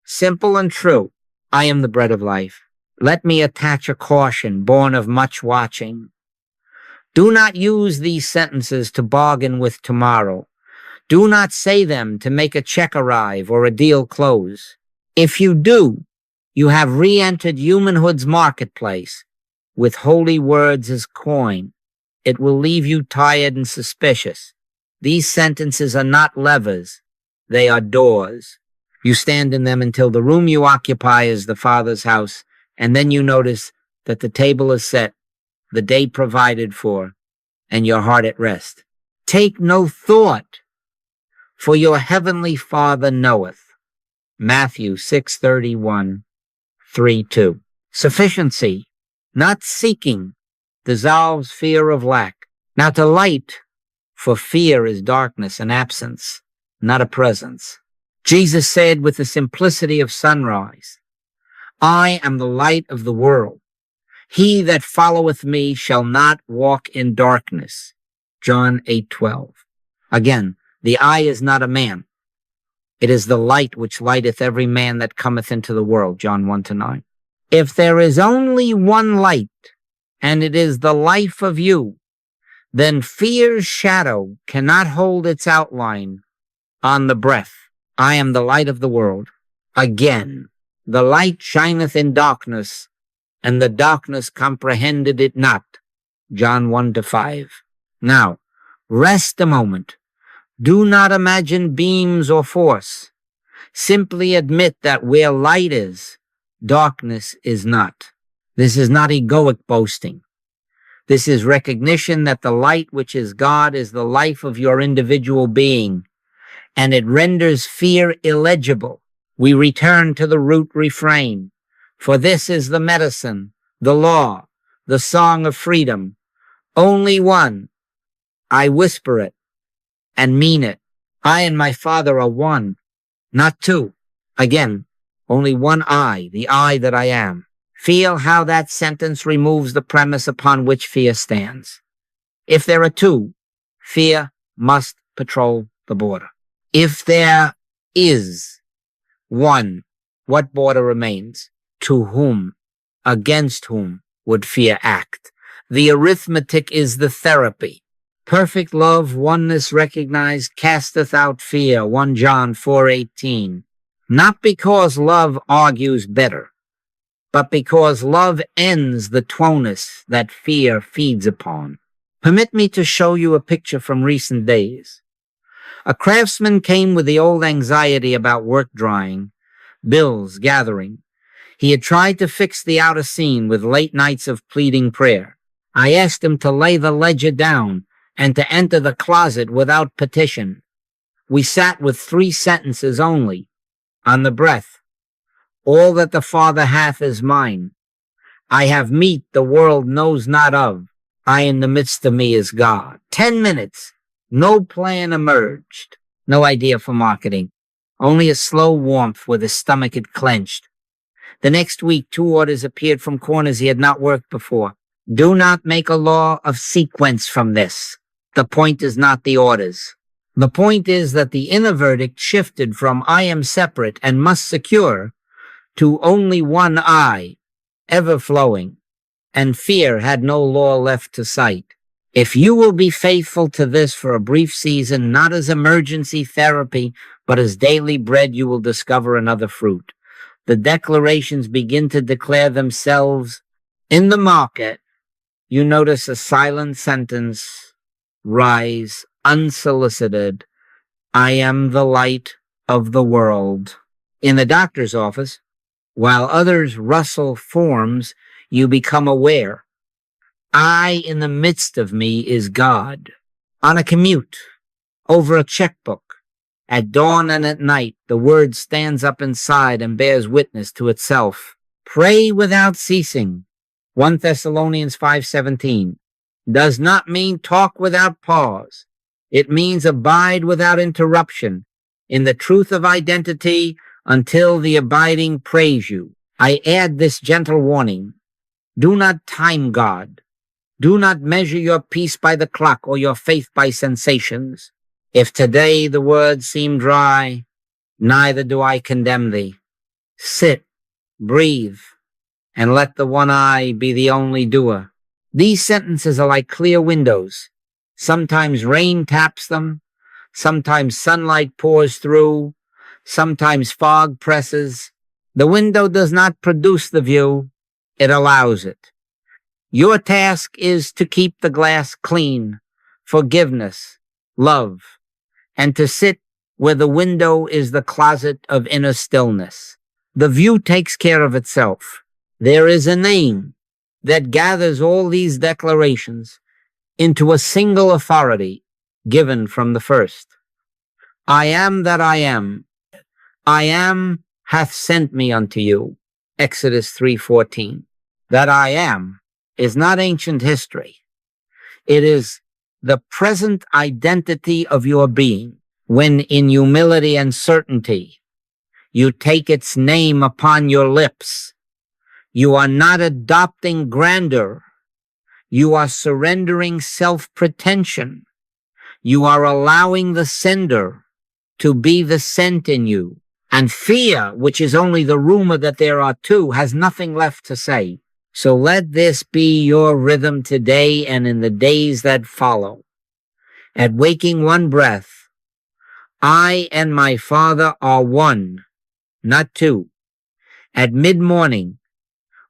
simple and true, I am the bread of life. Let me attach a caution born of much watching. Do not use these sentences to bargain with tomorrow. Do not say them to make a check arrive or a deal close. If you do, you have re-entered humanhood's marketplace with holy words as coin. It will leave you tired and suspicious. These sentences are not levers. They are doors. You stand in them until the room you occupy is the Father's house, and then you notice that the table is set, the day provided for, and your heart at rest. Take no thought, for your heavenly Father knoweth. Matthew 6:31, 3:2. Sufficiency, not seeking, dissolves fear of lack. Now to light, for fear is darkness and absence, not a presence. Jesus said with the simplicity of sunrise, I am the light of the world. He that followeth me shall not walk in darkness. John 8:12. Again, the I is not a man. It is the light which lighteth every man that cometh into the world. John 1-9. If there is only one light, and it is the life of you, then fear's shadow cannot hold its outline on the breath. I am the light of the world. Again, the light shineth in darkness, and the darkness comprehended it not. John 1-5. Now, rest a moment. Do not imagine beams or force. Simply admit that where light is, darkness is not. This is not egoic boasting. This is recognition that the light which is God is the life of your individual being, and it renders fear illegible. We return to the root refrain. For this is the medicine, the law, the song of freedom. Only one. I whisper it and mean it. I and my Father are one, not two. Again, only one I, the I that I am. Feel how that sentence removes the premise upon which fear stands. If there are two, fear must patrol the border. If there is one, what border remains? To whom, against whom would fear act? The arithmetic is the therapy. Perfect love, oneness recognized, casteth out fear. 1 John 4:18. Not because love argues better, but because love ends the twoness that fear feeds upon. Permit me to show you a picture from recent days. A craftsman came with the old anxiety about work drying, bills gathering. He had tried to fix the outer scene with late nights of pleading prayer. I asked him to lay the ledger down and to enter the closet without petition. We sat with 3 sentences only. On the breath, all that the Father hath is mine. I have meat the world knows not of. I in the midst of me is God. 10 minutes. No plan emerged. No idea for marketing. Only a slow warmth where the stomach had clenched. The next week, 2 orders appeared from corners he had not worked before. Do not make a law of sequence from this. The point is not the orders. The point is that the inner verdict shifted from I am separate and must secure to only one I, ever flowing, and fear had no law left to cite. If you will be faithful to this for a brief season, not as emergency therapy, but as daily bread, you will discover another fruit. The declarations begin to declare themselves in the market. You notice a silent sentence rise unsolicited. I am the light of the world. In the doctor's office, while others rustle forms, you become aware. I in the midst of me is God. On a commute, over a checkbook, at dawn and at night, the word stands up inside and bears witness to itself. Pray without ceasing. 1 Thessalonians 5:17 does not mean talk without pause. It means abide without interruption in the truth of identity until the abiding praise you. I add this gentle warning. Do not time God. Do not measure your peace by the clock or your faith by sensations. If today the words seem dry, neither do I condemn thee. Sit, breathe, and let the one eye be the only doer. These sentences are like clear windows. Sometimes rain taps them, sometimes sunlight pours through, sometimes fog presses. The window does not produce the view, it allows it. Your task is to keep the glass clean, forgiveness, love, and to sit where the window is the closet of inner stillness. The view takes care of itself. There is a name that gathers all these declarations into a single authority given from the first. I am that I am. I am hath sent me unto you. Exodus 3:14. That I am is not ancient history. It is the present identity of your being when in humility and certainty you take its name upon your lips. You are not adopting grandeur. You are surrendering self-pretension. You are allowing the sender to be the sent in you. And fear, which is only the rumor that there are two, has nothing left to say. So let this be your rhythm today and in the days that follow. At waking one breath, I and my Father are one, not two. At mid-morning,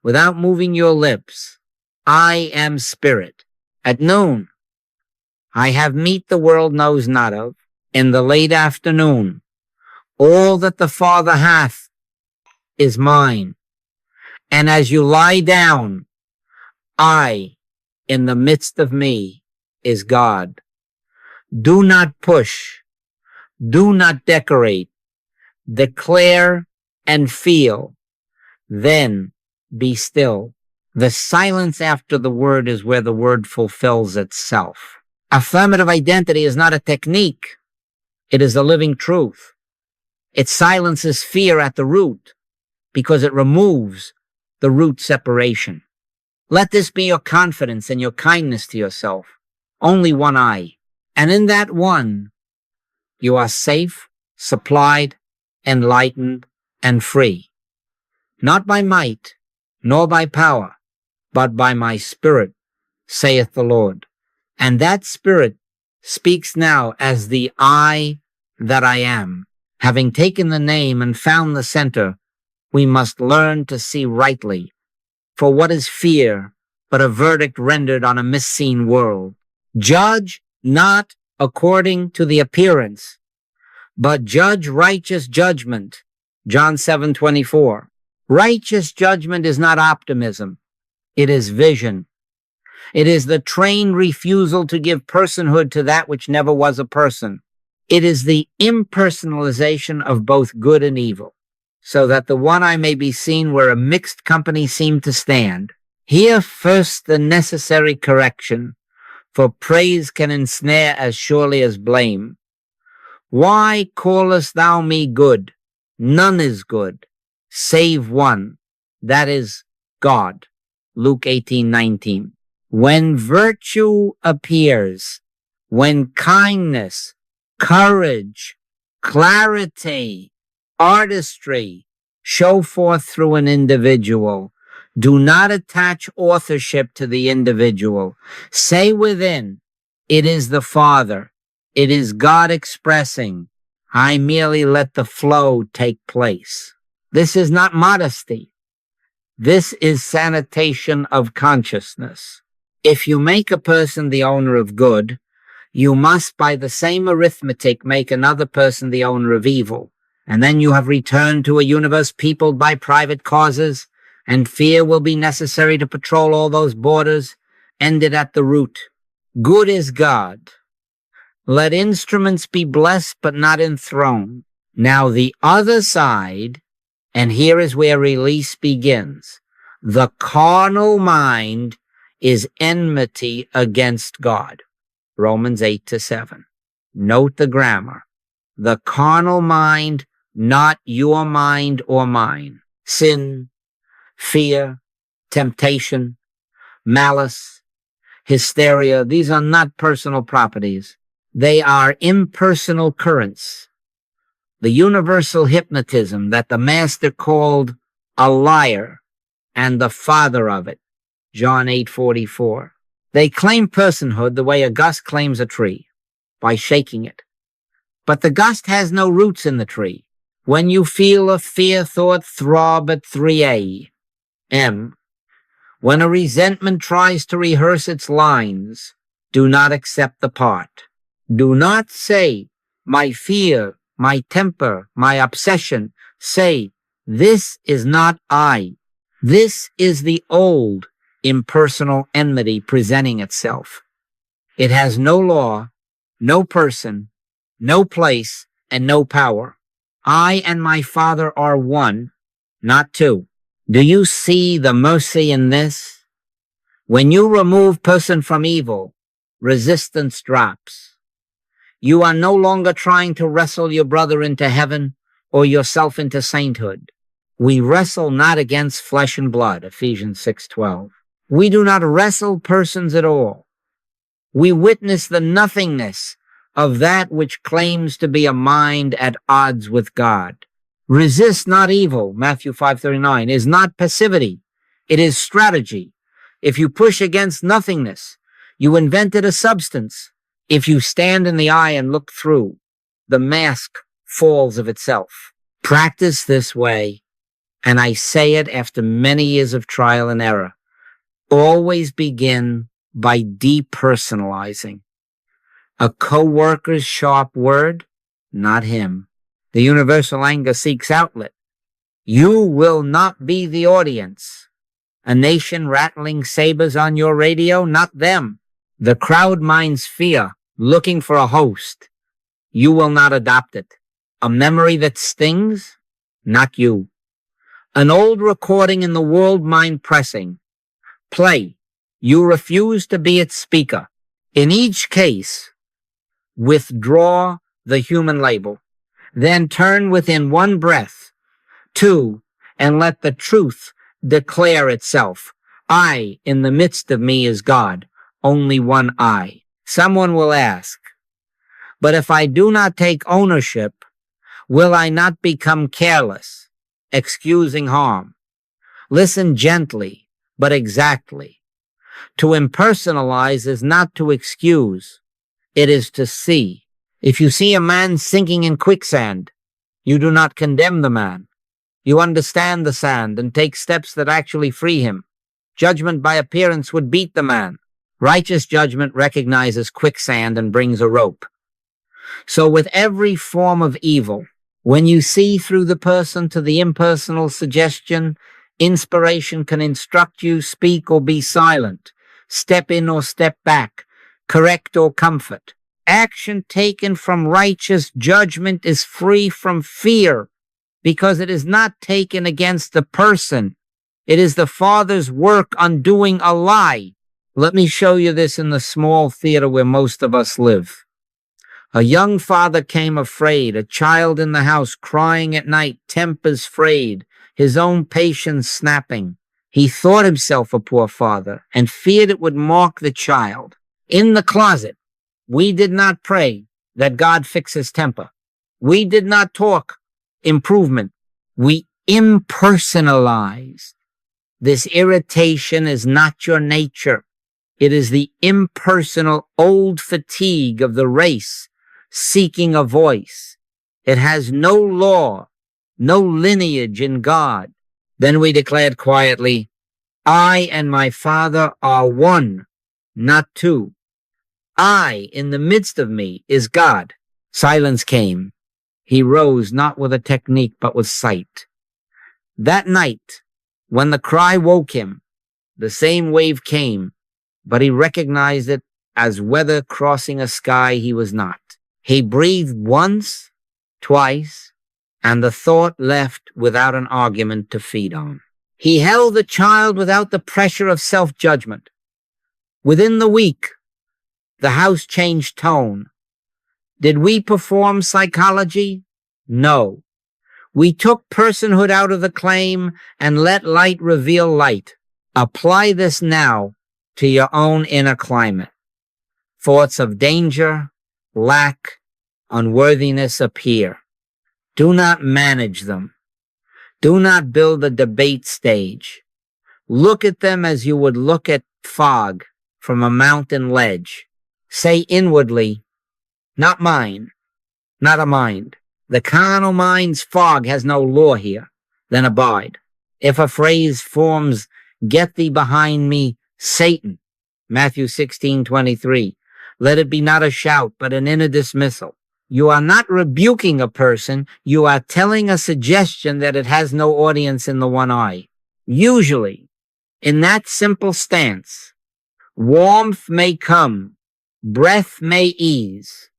without moving your lips, I am spirit. At noon, I have meat the world knows not of. In the late afternoon, all that the Father hath is mine. And as you lie down, I, in the midst of me, is God. Do not push. Do not decorate. Declare and feel. Then be still. The silence after the word is where the word fulfills itself. Affirmative identity is not a technique. It is a living truth. It silences fear at the root because it removes the root separation. Let this be your confidence and your kindness to yourself. Only one I. And in that one, you are safe, supplied, enlightened, and free. Not by might, nor by power, but by my spirit, saith the Lord. And that spirit speaks now as the I that I am. Having taken the name and found the center, we must learn to see rightly. For what is fear but a verdict rendered on a misseen world? Judge not according to the appearance, but judge righteous judgment. John 7:24. Righteous judgment is not optimism. It is vision. It is the trained refusal to give personhood to that which never was a person. It is the impersonalization of both good and evil, so that the one I may be seen where a mixed company seem to stand. Here first the necessary correction, for praise can ensnare as surely as blame. Why callest thou me good? None is good, save one, that is God. Luke 18:19. When virtue appears, when kindness, courage, clarity, artistry show forth through an individual, do not attach authorship to the individual. Say within, it is the Father. It is God expressing. I merely let the flow take place. This is not modesty. This is sanitation of consciousness. If you make a person the owner of good, you must by the same arithmetic make another person the owner of evil. And then you have returned to a universe peopled by private causes, and fear will be necessary to patrol all those borders, ended at the root. Good is God. Let instruments be blessed, but not enthroned. Now the other side, and here is where release begins. The carnal mind is enmity against God. Romans 8-7. Note the grammar. The carnal mind, not your mind or mine. Sin, fear, temptation, malice, hysteria, these are not personal properties. They are impersonal currents. The universal hypnotism that the master called a liar and the father of it, John 8:44. They claim personhood the way a gust claims a tree, by shaking it. But the gust has no roots in the tree. When you feel a fear thought throb at 3 a.m., when a resentment tries to rehearse its lines, do not accept the part. Do not say, my fear, my temper, my obsession. Say, this is not I. This is the old impersonal enmity presenting itself. It has no law, no person, no place, and no power. I and my Father are one, not two. Do you see the mercy in this? When you remove person from evil, resistance drops. You are no longer trying to wrestle your brother into heaven or yourself into sainthood. We wrestle not against flesh and blood, Ephesians 6:12. We do not wrestle persons at all. We witness the nothingness of that which claims to be a mind at odds with God. Resist not evil, Matthew 5:39, is not passivity. It is strategy. If you push against nothingness, you invented a substance. If you stand in the eye and look through, the mask falls of itself. Practice this way, and I say it after many years of trial and error. Always begin by depersonalizing. A co-worker's sharp word, not him. The universal anger seeks outlet. You will not be the audience. A nation rattling sabers on your radio, not them. The crowd minds fear, looking for a host. You will not adopt it. A memory that stings, not you. An old recording in the world mind pressing. Play. You refuse to be its speaker. In each case, withdraw the human label. Then turn within one breath, two, and let the truth declare itself. I, in the midst of me, is God. Only one I. Someone will ask, but if I do not take ownership, will I not become careless, excusing harm? Listen gently, but exactly. To impersonalize is not to excuse. It is to see. If you see a man sinking in quicksand, you do not condemn the man. You understand the sand and take steps that actually free him. Judgment by appearance would beat the man. Righteous judgment recognizes quicksand and brings a rope. So with every form of evil, when you see through the person to the impersonal suggestion, inspiration can instruct you, speak or be silent, step in or step back, correct or comfort. Action taken from righteous judgment is free from fear because it is not taken against the person. It is the Father's work undoing a lie. Let me show you this in the small theater where most of us live. A young father came afraid, a child in the house crying at night, tempers frayed, his own patience snapping. He thought himself a poor father and feared it would mark the child. In the closet, we did not pray that God fix his temper. We did not talk improvement. We impersonalized. This irritation is not your nature. It is the impersonal old fatigue of the race seeking a voice. It has no law, no lineage in God. Then we declared quietly, I and my Father are one, not two. I, in the midst of me, is God. Silence came. He rose not with a technique, but with sight. That night, when the cry woke him, the same wave came, but he recognized it as weather crossing a sky he was not. He breathed once, twice, and the thought left without an argument to feed on. He held the child without the pressure of self-judgment. Within the week, the house changed tone. Did we perform psychology? No. We took personhood out of the claim and let light reveal light. Apply this now to your own inner climate. Thoughts of danger, lack, unworthiness appear. Do not manage them. Do not build a debate stage. Look at them as you would look at fog from a mountain ledge. Say inwardly, not mine, not a mind. The carnal mind's fog has no law here. Then abide. If a phrase forms, get thee behind me, Satan, Matthew 16:23, let it be not a shout, but an inner dismissal. You are not rebuking a person. You are telling a suggestion that it has no audience in the one eye. Usually, in that simple stance, warmth may come, breath may ease.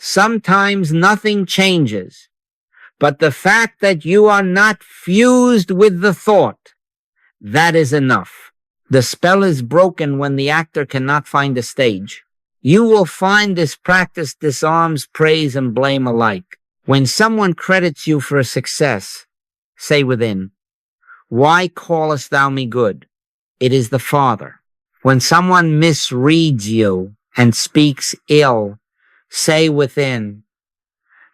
Sometimes nothing changes, but the fact that you are not fused with the thought, that is enough. The spell is broken when the actor cannot find a stage. You will find this practice disarms praise and blame alike. When someone credits you for a success, say within, why callest thou me good? It is the Father. When someone misreads you and speaks ill, say within,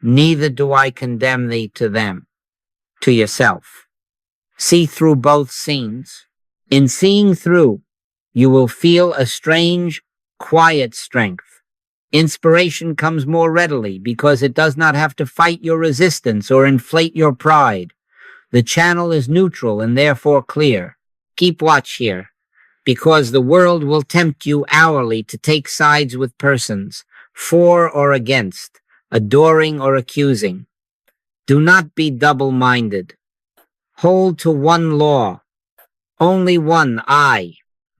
neither do I condemn thee to them, to yourself. See through both scenes. In seeing through, you will feel a strange, quiet strength. Inspiration comes more readily because it does not have to fight your resistance or inflate your pride. The channel is neutral and therefore clear. Keep watch here, because the world will tempt you hourly to take sides with persons, for or against, adoring or accusing. Do not be double-minded. Hold to one law, only one I.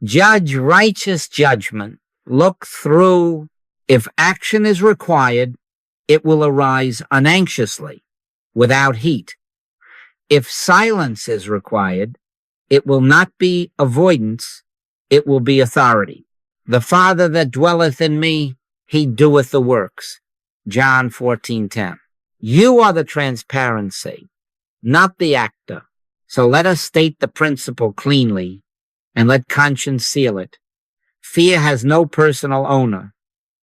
Judge righteous judgment. Look through. If action is required, it will arise unanxiously, without heat. If silence is required, it will not be avoidance, it will be authority. The Father that dwelleth in me, he doeth the works. John 14:10. You are the transparency, not the actor. So let us state the principle cleanly, and let conscience seal it. Fear has no personal owner.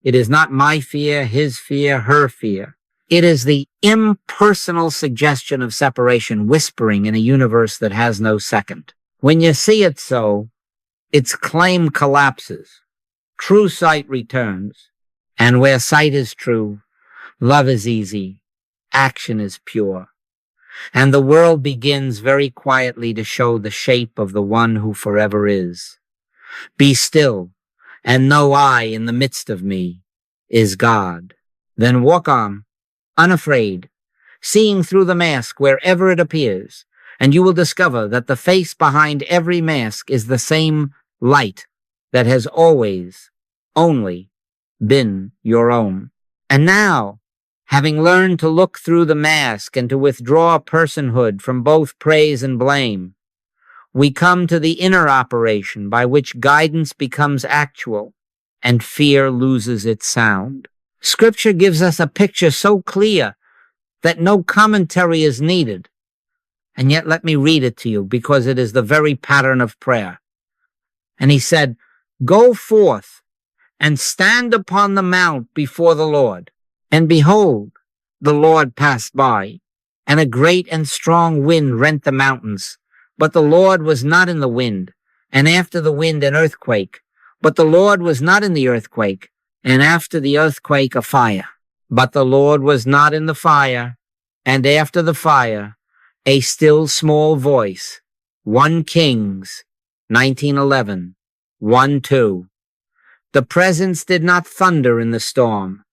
It is not my fear, his fear, her fear. It is the impersonal suggestion of separation whispering in a universe that has no second. When you see it so, its claim collapses. True sight returns. And where sight is true, love is easy, action is pure. And the world begins very quietly to show the shape of the one who forever is. Be still, and know I in the midst of me is God. Then walk on, unafraid, seeing through the mask wherever it appears, and you will discover that the face behind every mask is the same light that has always, only, been your own. And now, having learned to look through the mask and to withdraw personhood from both praise and blame, we come to the inner operation by which guidance becomes actual and fear loses its sound. Scripture gives us a picture so clear that no commentary is needed. And yet let me read it to you because it is the very pattern of prayer. And he said, go forth and stand upon the mount before the Lord. And behold, the Lord passed by, and a great and strong wind rent the mountains. But the Lord was not in the wind, and after the wind an earthquake. But the Lord was not in the earthquake, and after the earthquake a fire. But the Lord was not in the fire, and after the fire a still small voice. 1 Kings 19:11, 1-2. The presence did not thunder in the storm.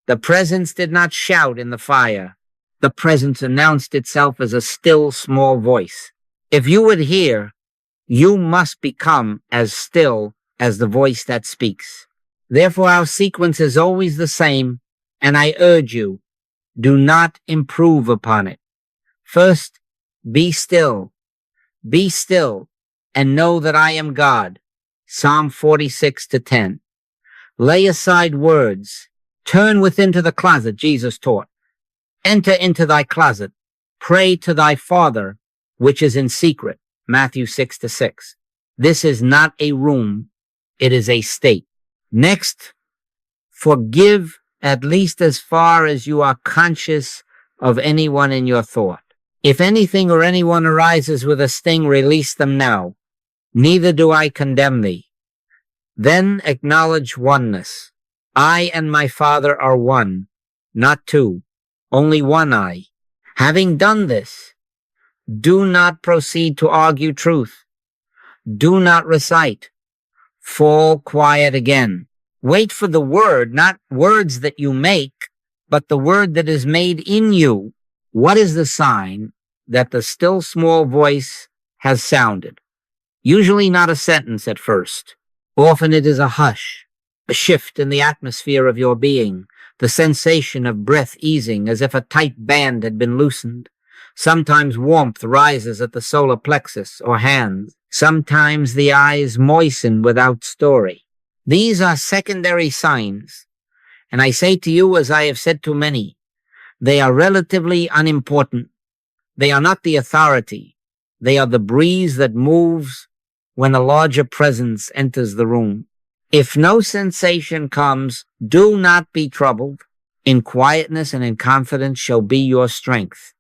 The presence did not shout in the fire. The presence announced itself as a still small voice. If you would hear, you must become as still as the voice that speaks. Therefore, our sequence is always the same, and I urge you, do not improve upon it. First, be still, and know that I am God. Psalm 46:10. Lay aside words. Turn within to the closet, Jesus taught. Enter into thy closet. Pray to thy Father, which is in secret. Matthew 6:6. This is not a room. It is a state. Next, forgive at least as far as you are conscious of anyone in your thought. If anything or anyone arises with a sting, release them now. Neither do I condemn thee. Then acknowledge oneness. I and my Father are one, not two, only one I. Having done this, do not proceed to argue truth. Do not recite. Fall quiet again. Wait for the word, not words that you make, but the word that is made in you. What is the sign that the still small voice has sounded? Usually not a sentence at first. Often it is a hush, a shift in the atmosphere of your being, the sensation of breath easing as if a tight band had been loosened. Sometimes warmth rises at the solar plexus or hands. Sometimes the eyes moisten without story. These are secondary signs, and I say to you, as I have said to many, they are relatively unimportant. They are not the authority. They are the breeze that moves when a larger presence enters the room. If no sensation comes, do not be troubled. In quietness and in confidence shall be your strength.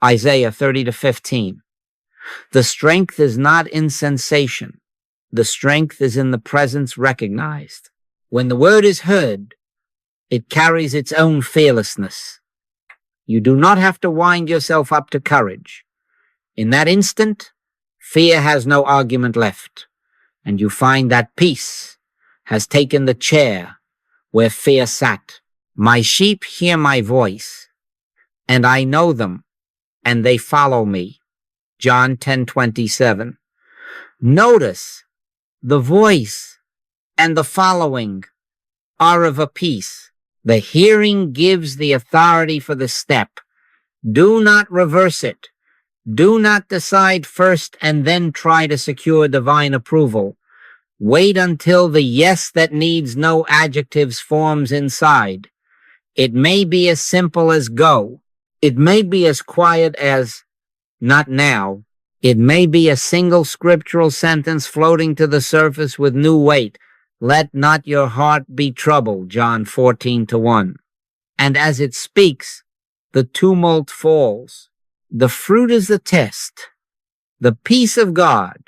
Isaiah 30:15. The strength is not in sensation. The strength is in the presence recognized. When the word is heard, it carries its own fearlessness. You do not have to wind yourself up to courage. In that instant, fear has no argument left, and you find that peace has taken the chair where fear sat. My sheep hear my voice, and I know them, and they follow me. John 10:27. Notice the voice and the following are of a piece. The hearing gives the authority for the step. Do not reverse it. Do not decide first and then try to secure divine approval. Wait until the yes that needs no adjectives forms inside. It may be as simple as go. It may be as quiet as not now. It may be a single scriptural sentence floating to the surface with new weight. Let not your heart be troubled, John 14:1. And as it speaks, the tumult falls. The fruit is the test. The peace of God,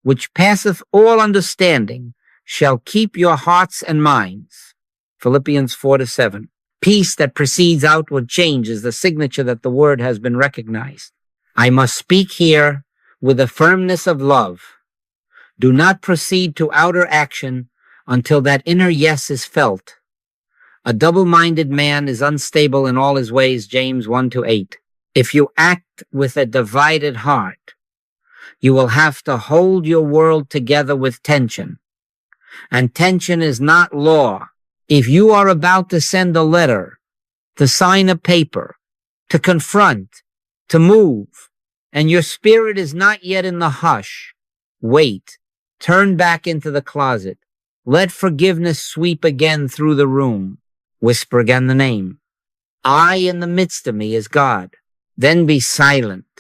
which passeth all understanding, shall keep your hearts and minds. Philippians 4:7. Peace that precedes outward change is the signature that the word has been recognized. I must speak here with the firmness of love. Do not proceed to outer action until that inner yes is felt. A double-minded man is unstable in all his ways, James 1-8. If you act with a divided heart, you will have to hold your world together with tension. And tension is not law. If you are about to send a letter, to sign a paper, to confront, to move, and your spirit is not yet in the hush, wait, turn back into the closet. Let forgiveness sweep again through the room. Whisper again the name. I in the midst of me is God. Then be silent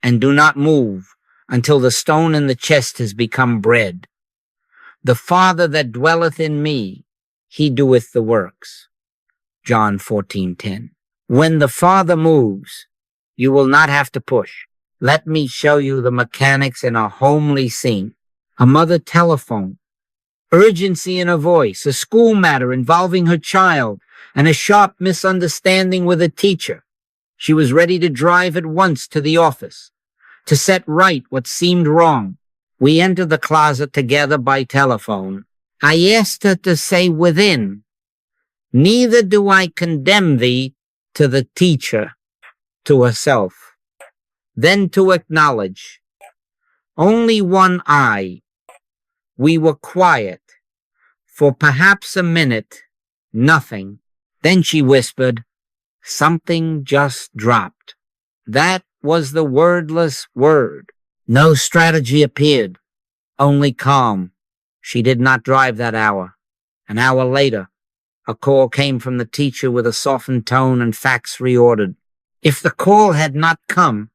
and do not move until the stone in the chest has become bread. The Father that dwelleth in me, he doeth the works. John 14:10. When the Father moves, you will not have to push. Let me show you the mechanics in a homely scene. A mother telephone. Urgency in her voice, a school matter involving her child, and a sharp misunderstanding with a teacher. She was ready to drive at once to the office, to set right what seemed wrong. We entered the closet together by telephone. I asked her to say within, neither do I condemn thee, to the teacher, to herself. Then to acknowledge, only one I, We were quiet for perhaps a minute, nothing. Then she whispered, "Something just dropped." That was the wordless word. No strategy appeared, only calm. She did not drive that hour. An hour later, a call came from the teacher with a softened tone and facts reordered. If the call had not come,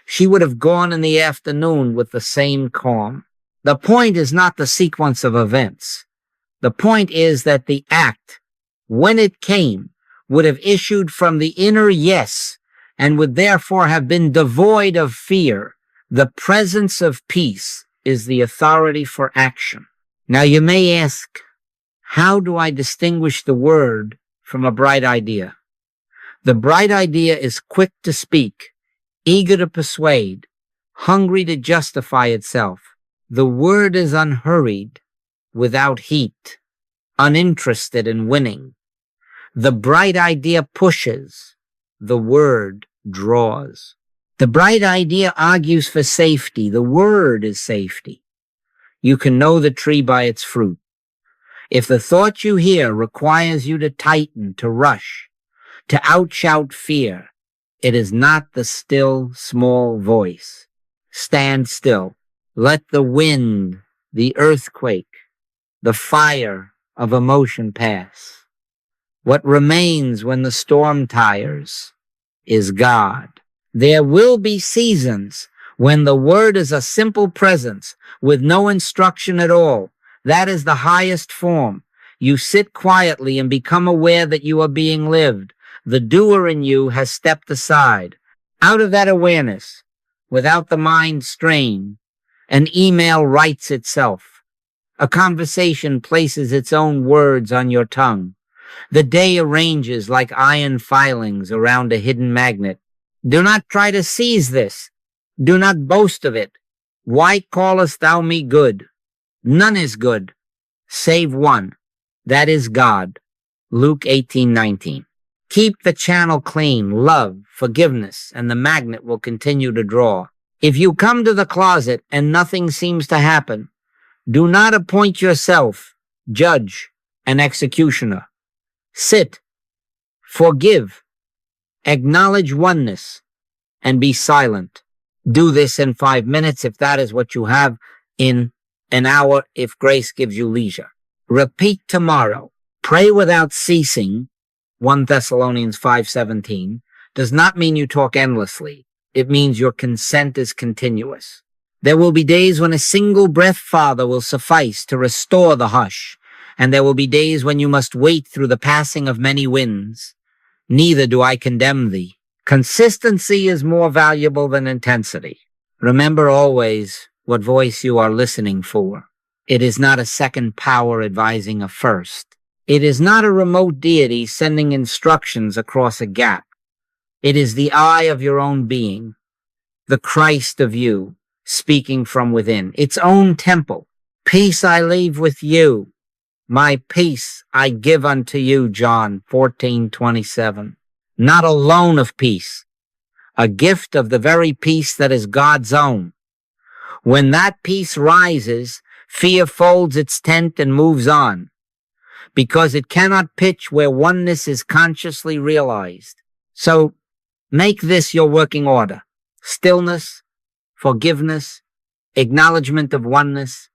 she would have gone in the afternoon with the same calm. The point is not the sequence of events. The point is that the act, when it came, would have issued from the inner yes and would therefore have been devoid of fear. The presence of peace is the authority for action. Now you may ask, how do I distinguish the word from a bright idea? The bright idea is quick to speak, eager to persuade, hungry to justify itself. The word is unhurried, without heat, uninterested in winning. The bright idea pushes, the word draws. The bright idea argues for safety. The word is safety. You can know the tree by its fruit. If the thought you hear requires you to tighten, to rush, to outshout fear, it is not the still, small voice. Stand still. Let the wind, the earthquake, the fire of emotion pass. What remains when the storm tires is God. There will be seasons when the word is a simple presence with no instruction at all. That is the highest form. You sit quietly and become aware that you are being lived. The doer in you has stepped aside. Out of that awareness, without the mind strain, an email writes itself. A conversation places its own words on your tongue. The day arranges like iron filings around a hidden magnet. Do not try to seize this. Do not boast of it. Why callest thou me good? None is good, save one. That is God. Luke 18:19. Keep the channel clean, love, forgiveness, and the magnet will continue to draw. If you come to the closet and nothing seems to happen, do not appoint yourself judge and executioner. Sit, forgive, acknowledge oneness, and be silent. Do this in 5 minutes if that is what you have, in an hour if grace gives you leisure. Repeat tomorrow. Pray without ceasing, 1 Thessalonians 5:17, does not mean you talk endlessly. It means your consent is continuous. There will be days when a single breath, Father, will suffice to restore the hush, and there will be days when you must wait through the passing of many winds. Neither do I condemn thee. Consistency is more valuable than intensity. Remember always what voice you are listening for. It is not a second power advising a first. It is not a remote deity sending instructions across a gap. It is the eye of your own being, the Christ of you, speaking from within, its own temple. Peace I leave with you. My peace I give unto you, John 14:27. Not a loan of peace, a gift of the very peace that is God's own. When that peace rises, fear folds its tent and moves on, because it cannot pitch where oneness is consciously realized. So make this your working order. Stillness, forgiveness, acknowledgement of oneness,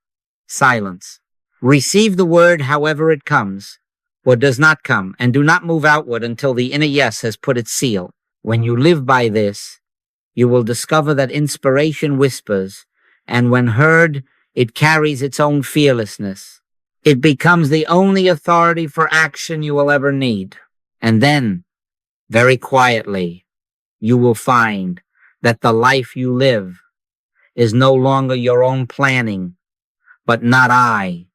silence. Receive the word however it comes or does not come, and do not move outward until the inner yes has put its seal. When you live by this, you will discover that inspiration whispers, and when heard, it carries its own fearlessness. It becomes the only authority for action you will ever need. And then, very quietly, you will find that the life you live is no longer your own planning, but not I,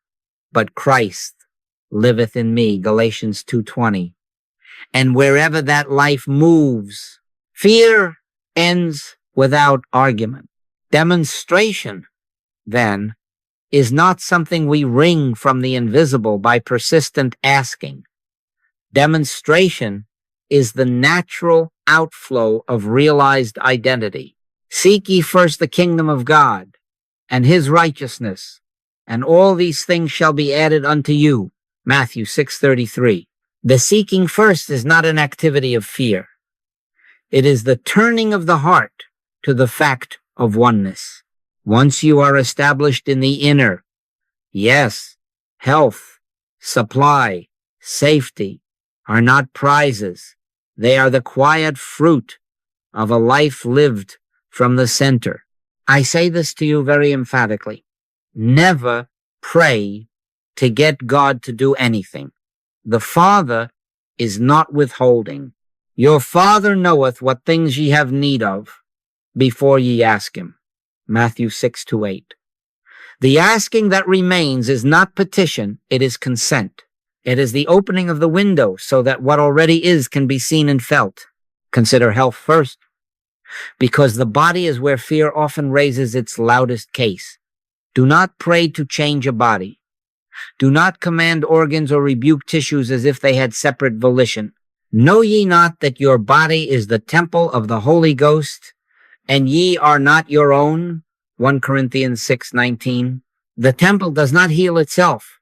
but Christ liveth in me, Galatians 2:20. And wherever that life moves, fear ends without argument. Demonstration, then, is not something we wring from the invisible by persistent asking. Demonstration is the natural outflow of realized identity. Seek ye first the kingdom of God and his righteousness, and all these things shall be added unto you. Matthew 6:33. The seeking first is not an activity of fear. It is the turning of the heart to the fact of oneness. Once you are established in the inner, yes, health, supply, safety are not prizes. They are the quiet fruit of a life lived from the center. I say this to you very emphatically. Never pray to get God to do anything. The Father is not withholding. Your Father knoweth what things ye have need of before ye ask him. Matthew 6:8. The asking that remains is not petition, it is consent. It is the opening of the window so that what already is can be seen and felt. Consider health first, because the body is where fear often raises its loudest case. Do not pray to change a body. Do not command organs or rebuke tissues as if they had separate volition. Know ye not that your body is the temple of the Holy Ghost, and ye are not your own? 1 Corinthians 6:19. The temple does not heal itself.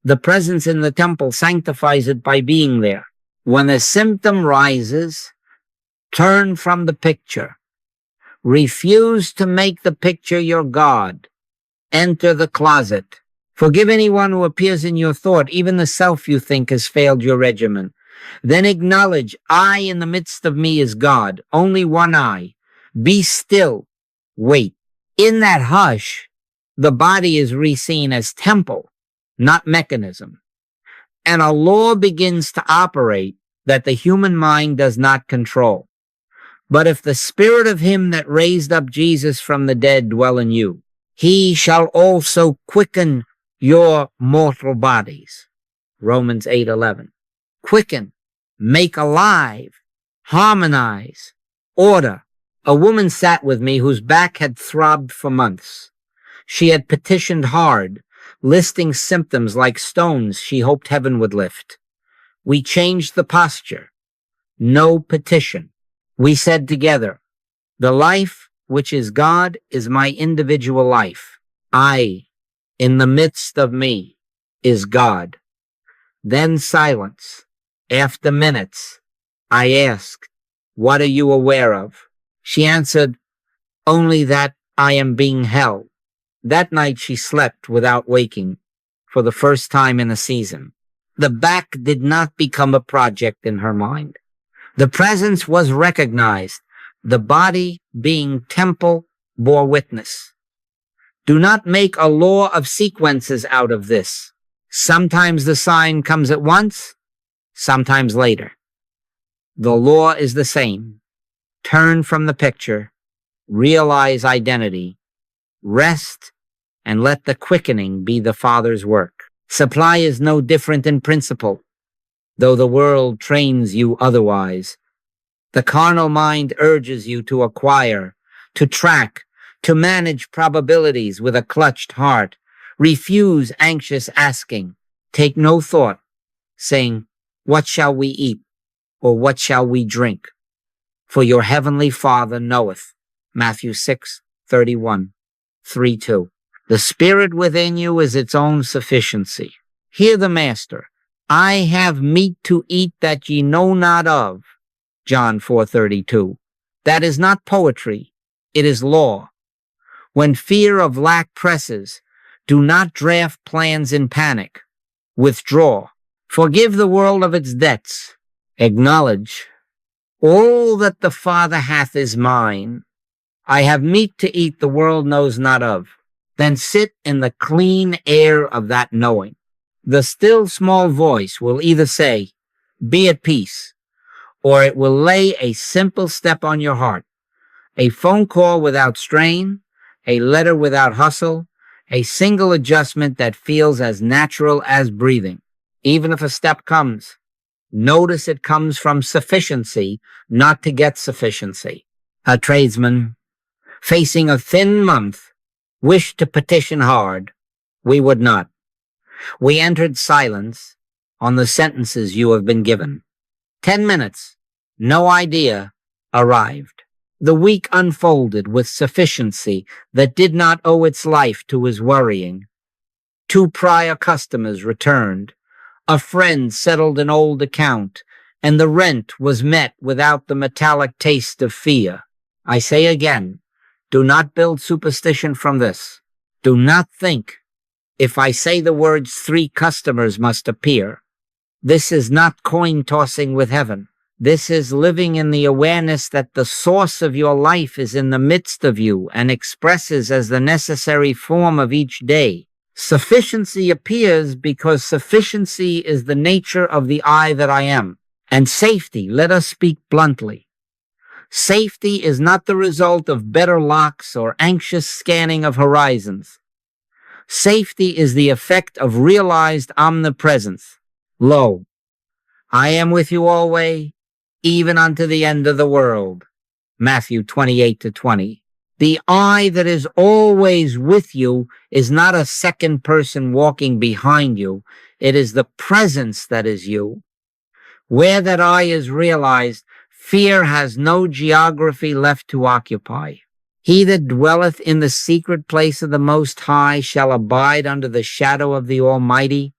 The presence in the temple sanctifies it by being there. When a symptom rises, turn from the picture. Refuse to make the picture your God. Enter the closet. Forgive anyone who appears in your thought, even the self you think has failed your regimen. Then acknowledge, I in the midst of me is God, only one I. Be still. Wait. In that hush, the body is re-seen as temple, not mechanism. And a law begins to operate that the human mind does not control. But if the spirit of him that raised up Jesus from the dead dwell in you, he shall also quicken your mortal bodies. Romans 8:11. Quicken, make alive, harmonize, order. A woman sat with me whose back had throbbed for months. She had petitioned hard, listing symptoms like stones she hoped heaven would lift. We changed the posture. No petition. We said together, the life which is God is my individual life. I, in the midst of me, is God. Then silence. After minutes, I asked, what are you aware of? She answered, only that I am being held. That night she slept without waking for the first time in a season. The back did not become a project in her mind. The presence was recognized. The body, being temple, bore witness. Do not make a law of sequences out of this. Sometimes the sign comes at once, sometimes later. The law is the same. Turn from the picture, realize identity, rest, and let the quickening be the Father's work. Supply is no different in principle, though the world trains you otherwise. The carnal mind urges you to acquire, to track, to manage probabilities with a clutched heart. Refuse anxious asking. Take no thought, saying, what shall we eat, or what shall we drink? For your heavenly Father knoweth. Matthew 6:31, 3:2. The spirit within you is its own sufficiency. Hear the Master. I have meat to eat that ye know not of. John 4:32. That is not poetry. It is law. When fear of lack presses, do not draft plans in panic. Withdraw. Forgive the world of its debts. Acknowledge, all that the Father hath is mine. I have meat to eat the world knows not of. Then sit in the clean air of that knowing. The still small voice will either say, be at peace, or it will lay a simple step on your heart. A phone call without strain, a letter without hustle, a single adjustment that feels as natural as breathing. Even if a step comes, notice it comes from sufficiency, not to get sufficiency. A tradesman, facing a thin month, wished to petition hard. We would not. We entered silence on the sentences you have been given. 10 minutes, no idea, arrived. The week unfolded with sufficiency that did not owe its life to his worrying. 2 prior customers returned. A friend settled an old account, and the rent was met without the metallic taste of fear. I say again, do not build superstition from this. Do not think, if I say the words 3 customers must appear. This is not coin tossing with heaven. This is living in the awareness that the source of your life is in the midst of you and expresses as the necessary form of each day. Sufficiency appears because sufficiency is the nature of the I that I am. And safety, let us speak bluntly. Safety is not the result of better locks or anxious scanning of horizons. Safety is the effect of realized omnipresence. Lo, I am with you always, even unto the end of the world. Matthew 28-20. The I that is always with you is not a second person walking behind you. It is the presence that is you. Where that I is realized, fear has no geography left to occupy. He that dwelleth in the secret place of the Most High shall abide under the shadow of the Almighty.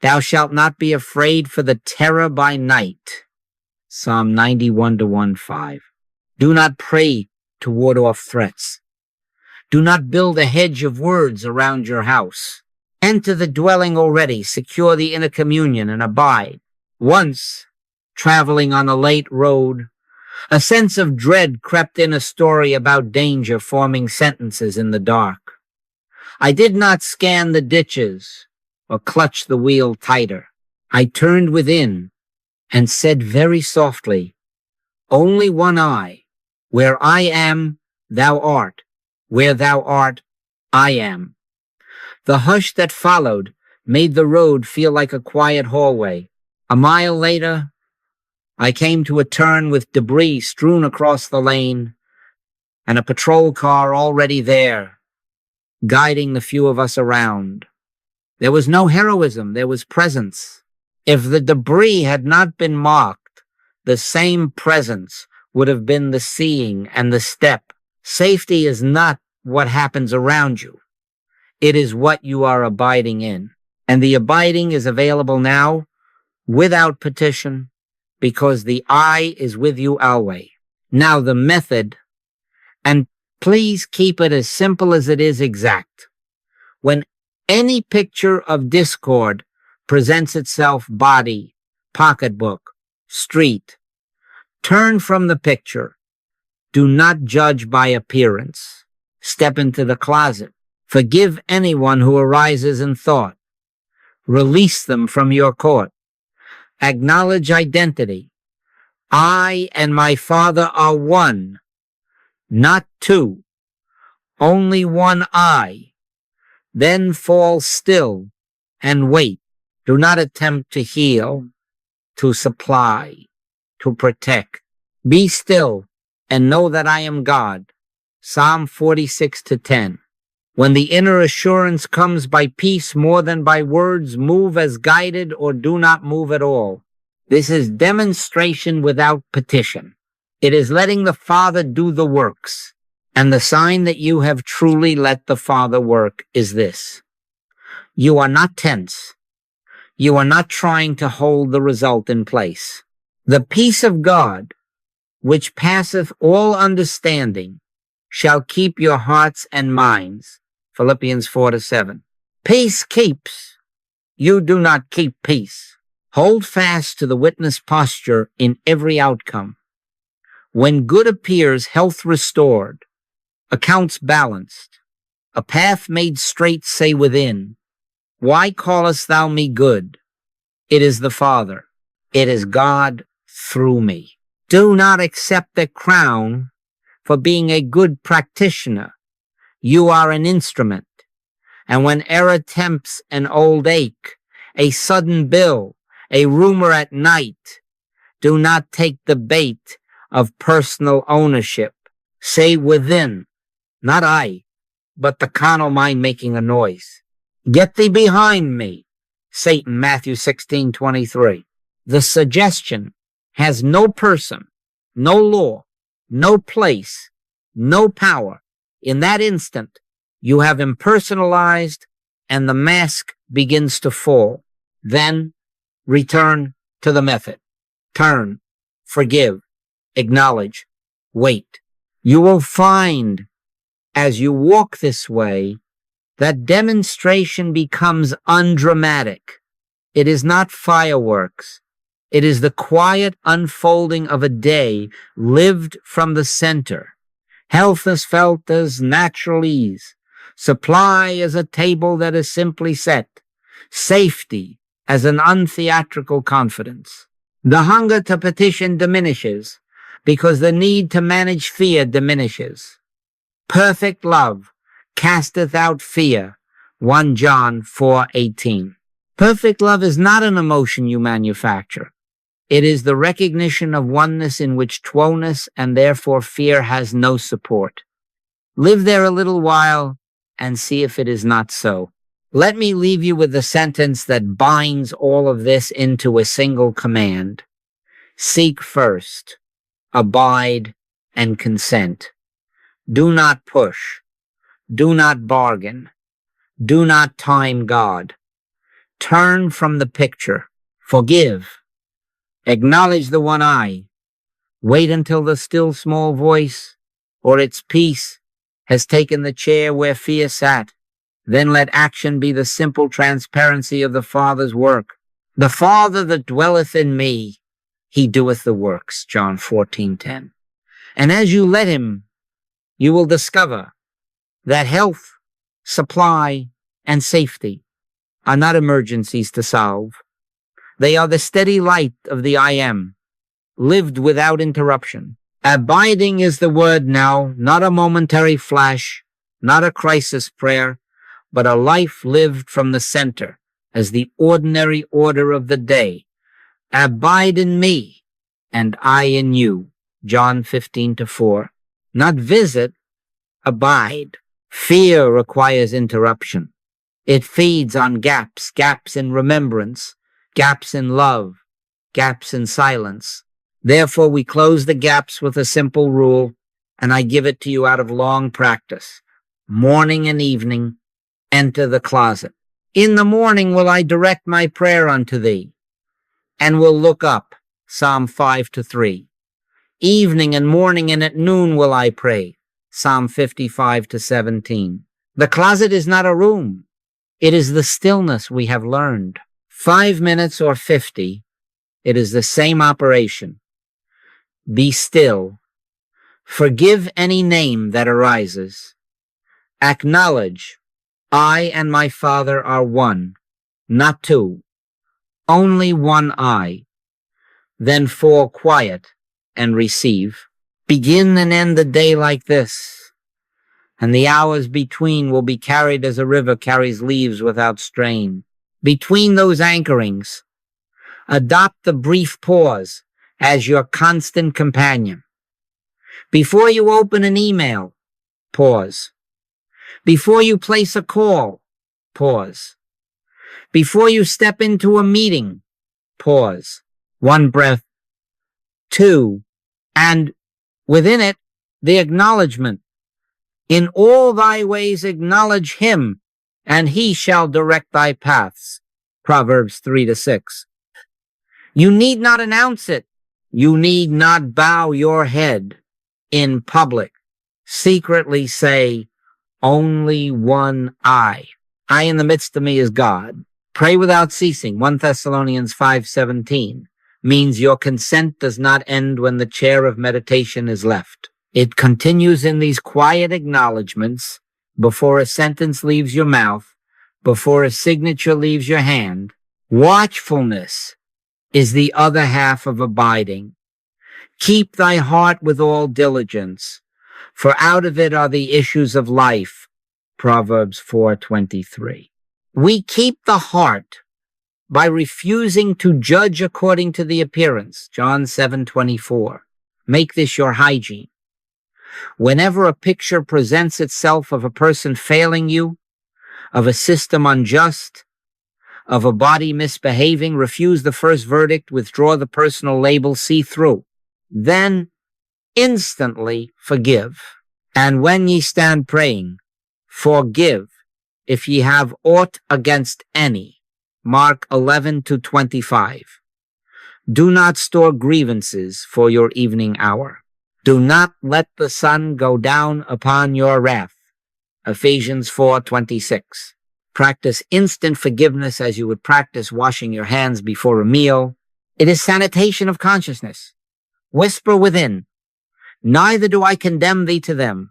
Thou shalt not be afraid for the terror by night. Psalm 91-1-5. Do not pray to ward off threats. Do not build a hedge of words around your house. Enter the dwelling already, secure the inner communion, and abide. Once, traveling on a late road, a sense of dread crept in, a story about danger forming sentences in the dark. I did not scan the ditches or clutch the wheel tighter. I turned within and said very softly, only one I. Where I am, thou art. Where thou art, I am. The hush that followed made the road feel like a quiet hallway. A mile later, I came to a turn with debris strewn across the lane and a patrol car already there, guiding the few of us around. There was no heroism, there was presence. If the debris had not been marked, the same presence would have been the seeing and the step. Safety is not what happens around you. It is what you are abiding in. And the abiding is available now without petition because the I is with you always. Now the method, and please keep it as simple as it is exact. When any picture of discord presents itself, body, pocketbook, street, turn from the picture. Do not judge by appearance. Step into the closet. Forgive anyone who arises in thought. Release them from your court. Acknowledge identity. I and my Father are one, not 2. Only one I. Then fall still and wait. Do not attempt to heal, to supply, to protect. Be still and know that I am God. Psalm 46-10. When the inner assurance comes by peace more than by words, move as guided or do not move at all. This is demonstration without petition. It is letting the Father do the works. And the sign that you have truly let the Father work is this. You are not tense. You are not trying to hold the result in place. The peace of God, which passeth all understanding, shall keep your hearts and minds. Philippians 4-7. Peace keeps. You do not keep peace. Hold fast to the witness posture in every outcome. When good appears, health restored, accounts balanced, a path made straight, say within, why callest thou me good? It is the Father. It is God through me. Do not accept the crown for being a good practitioner. You are an instrument. And when error tempts an old ache, a sudden bill, a rumor at night, do not take the bait of personal ownership. Say within, not I, but the carnal mind making a noise. Get thee behind me, Satan, Matthew 16:23. The suggestion has no person, no law, no place, no power. In that instant, you have impersonalized and the mask begins to fall. Then return to the method. Turn, forgive, acknowledge, wait. You will find as you walk this way that demonstration becomes undramatic. It is not fireworks. It is the quiet unfolding of a day lived from the center. Health is felt as natural ease. Supply as a table that is simply set. Safety as an untheatrical confidence. The hunger to petition diminishes because the need to manage fear diminishes. Perfect love casteth out fear. 1 John 4:18. Perfect love is not an emotion you manufacture. It is the recognition of oneness in which twoness and therefore fear has no support. Live there a little while and see if it is not so. Let me leave you with the sentence that binds all of this into a single command. Seek first, abide, and consent. Do not push. Do not bargain. Do not time God. Turn from the picture. Forgive. Acknowledge the one I. Wait until the still small voice or its peace has taken the chair where fear sat. Then let action be the simple transparency of the Father's work. The Father that dwelleth in me, he doeth the works. John 14:10. And as you let him, you will discover that health, supply, and safety are not emergencies to solve. They are the steady light of the I am, lived without interruption. Abiding is the word now, not a momentary flash, not a crisis prayer, but a life lived from the center as the ordinary order of the day. Abide in me, and I in you. John 15:4. Not visit, abide. Fear requires interruption. It feeds on gaps in remembrance, gaps in love, gaps in silence. Therefore, we close the gaps with a simple rule, and I give it to you out of long practice. Morning and evening, enter the closet. In the morning will I direct my prayer unto thee, and will look up. Psalm 5-3. Evening and morning and at noon will I pray. Psalm 55-17. The closet is not a room. It is the stillness we have learned. 5 minutes or 50, it is the same operation. Be still. Forgive any name that arises. Acknowledge, I and my Father are one, not two. Only one I. Then fall quiet and receive. Begin and end the day like this, and the hours between will be carried as a river carries leaves without strain. Between those anchorings, adopt the brief pause as your constant companion. Before you open an email, pause. Before you place a call, pause. Before you step into a meeting, pause. 1 breath. 2, and within it, the acknowledgement. In all thy ways acknowledge him, and he shall direct thy paths. Proverbs 3-6. You need not announce it. You need not bow your head in public. Secretly say, only one I. I in the midst of me is God. Pray without ceasing. 1 Thessalonians 5:17 means your consent does not end when the chair of meditation is left. It continues in these quiet acknowledgments before a sentence leaves your mouth, before a signature leaves your hand. Watchfulness is the other half of abiding. Keep thy heart with all diligence, for out of it are the issues of life. Proverbs 4:23. We keep the heart by refusing to judge according to the appearance. John 7:24. Make this your hygiene. Whenever a picture presents itself of a person failing you, of a system unjust, of a body misbehaving, refuse the first verdict, withdraw the personal label, see through. Then instantly forgive. And when ye stand praying, forgive if ye have aught against any. Mark 11-25. Do not store grievances for your evening hour. Do not let the sun go down upon your wrath. Ephesians 4:26. Practice instant forgiveness as you would practice washing your hands before a meal. It is sanitation of consciousness. Whisper within, neither do I condemn thee to them.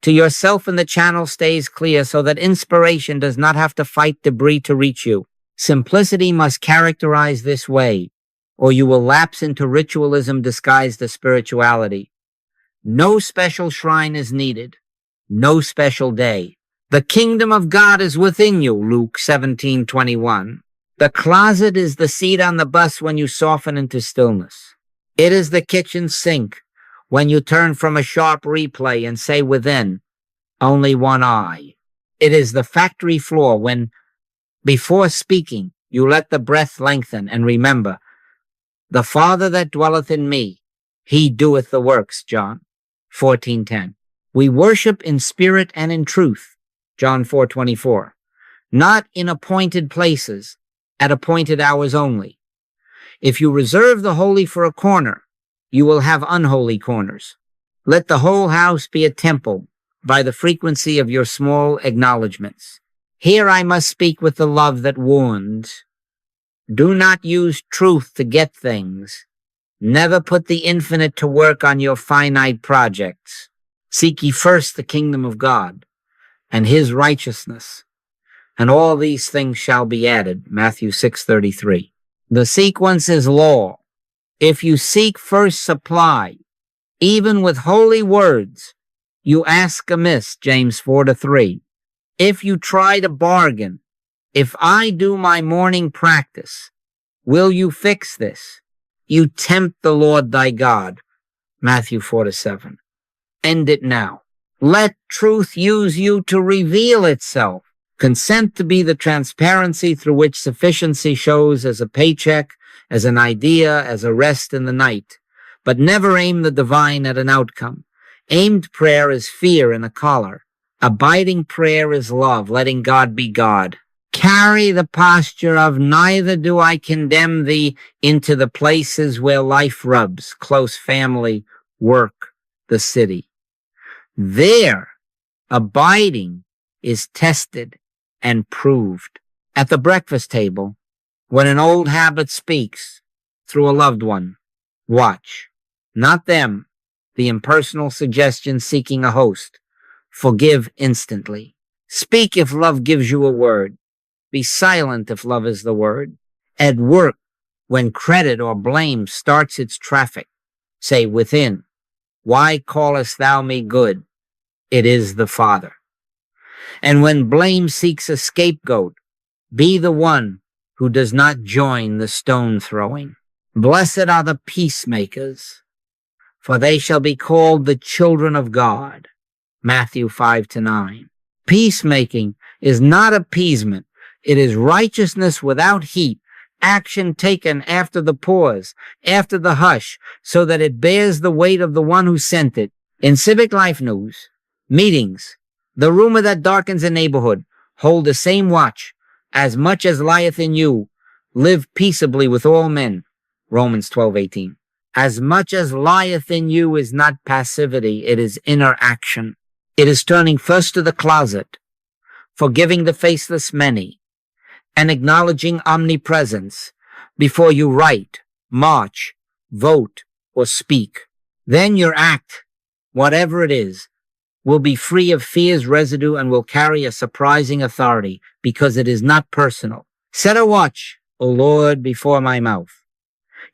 To yourself and the channel stays clear so that inspiration does not have to fight debris to reach you. Simplicity must characterize this way, or you will lapse into ritualism disguised as spirituality. No special shrine is needed. No special day. The kingdom of God is within you, Luke 17:21. The closet is the seat on the bus when you soften into stillness. It is the kitchen sink when you turn from a sharp replay and say within, only one eye. It is the factory floor when, before speaking, you let the breath lengthen and remember, the Father that dwelleth in me, he doeth the works, John 14:10. We worship in spirit and in truth, John 4:24, not in appointed places, at appointed hours only. If you reserve the holy for a corner, you will have unholy corners. Let the whole house be a temple by the frequency of your small acknowledgments. Here I must speak with the love that warns. Do not use truth to get things. Never put the infinite to work on your finite projects. Seek ye first the kingdom of God and his righteousness, and all these things shall be added. Matthew 6:33. The sequence is law. If you seek first supply, even with holy words, you ask amiss, James 4:3. If you try to bargain, if I do my morning practice, will you fix this? You tempt the Lord thy God, Matthew 4:7. End it now. Let truth use you to reveal itself. Consent to be the transparency through which sufficiency shows as a paycheck, as an idea, as a rest in the night. But never aim the divine at an outcome. Aimed prayer is fear in a collar. Abiding prayer is love, letting God be God. Carry the posture of neither do I condemn thee into the places where life rubs, close family, work, the city. There, abiding is tested and proved. At the breakfast table, when an old habit speaks through a loved one, watch. Not them, the impersonal suggestion seeking a host. Forgive instantly. Speak if love gives you a word. Be silent if love is the word. At work, when credit or blame starts its traffic, say within, why callest thou me good? It is the Father. And when blame seeks a scapegoat, be the one who does not join the stone throwing. Blessed are the peacemakers, for they shall be called the children of God. Matthew 5-9. Peacemaking is not appeasement. It is righteousness without heat, action taken after the pause, after the hush, so that it bears the weight of the one who sent it. In civic life news, meetings, the rumor that darkens a neighborhood, hold the same watch. As much as lieth in you, live peaceably with all men. Romans 12:18. As much as lieth in you is not passivity, it is inner action. It is turning first to the closet, forgiving the faceless many, and acknowledging omnipresence before you write, march, vote, or speak. Then your act, whatever it is, will be free of fear's residue and will carry a surprising authority because it is not personal. Set a watch, O Lord, before my mouth.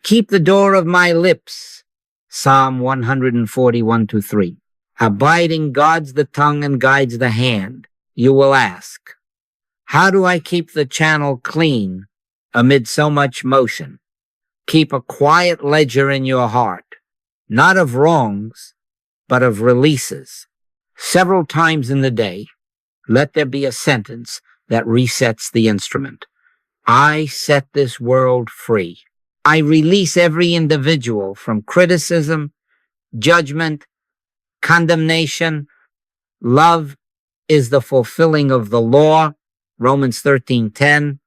Keep the door of my lips. Psalm 141-3. Abiding guards the tongue and guides the hand. You will ask, how do I keep the channel clean amid so much motion? Keep a quiet ledger in your heart, not of wrongs, but of releases. Several times in the day, let there be a sentence that resets the instrument. I set this world free. I release every individual from criticism, judgment, condemnation, love, is the fulfilling of the law, Romans 13:10.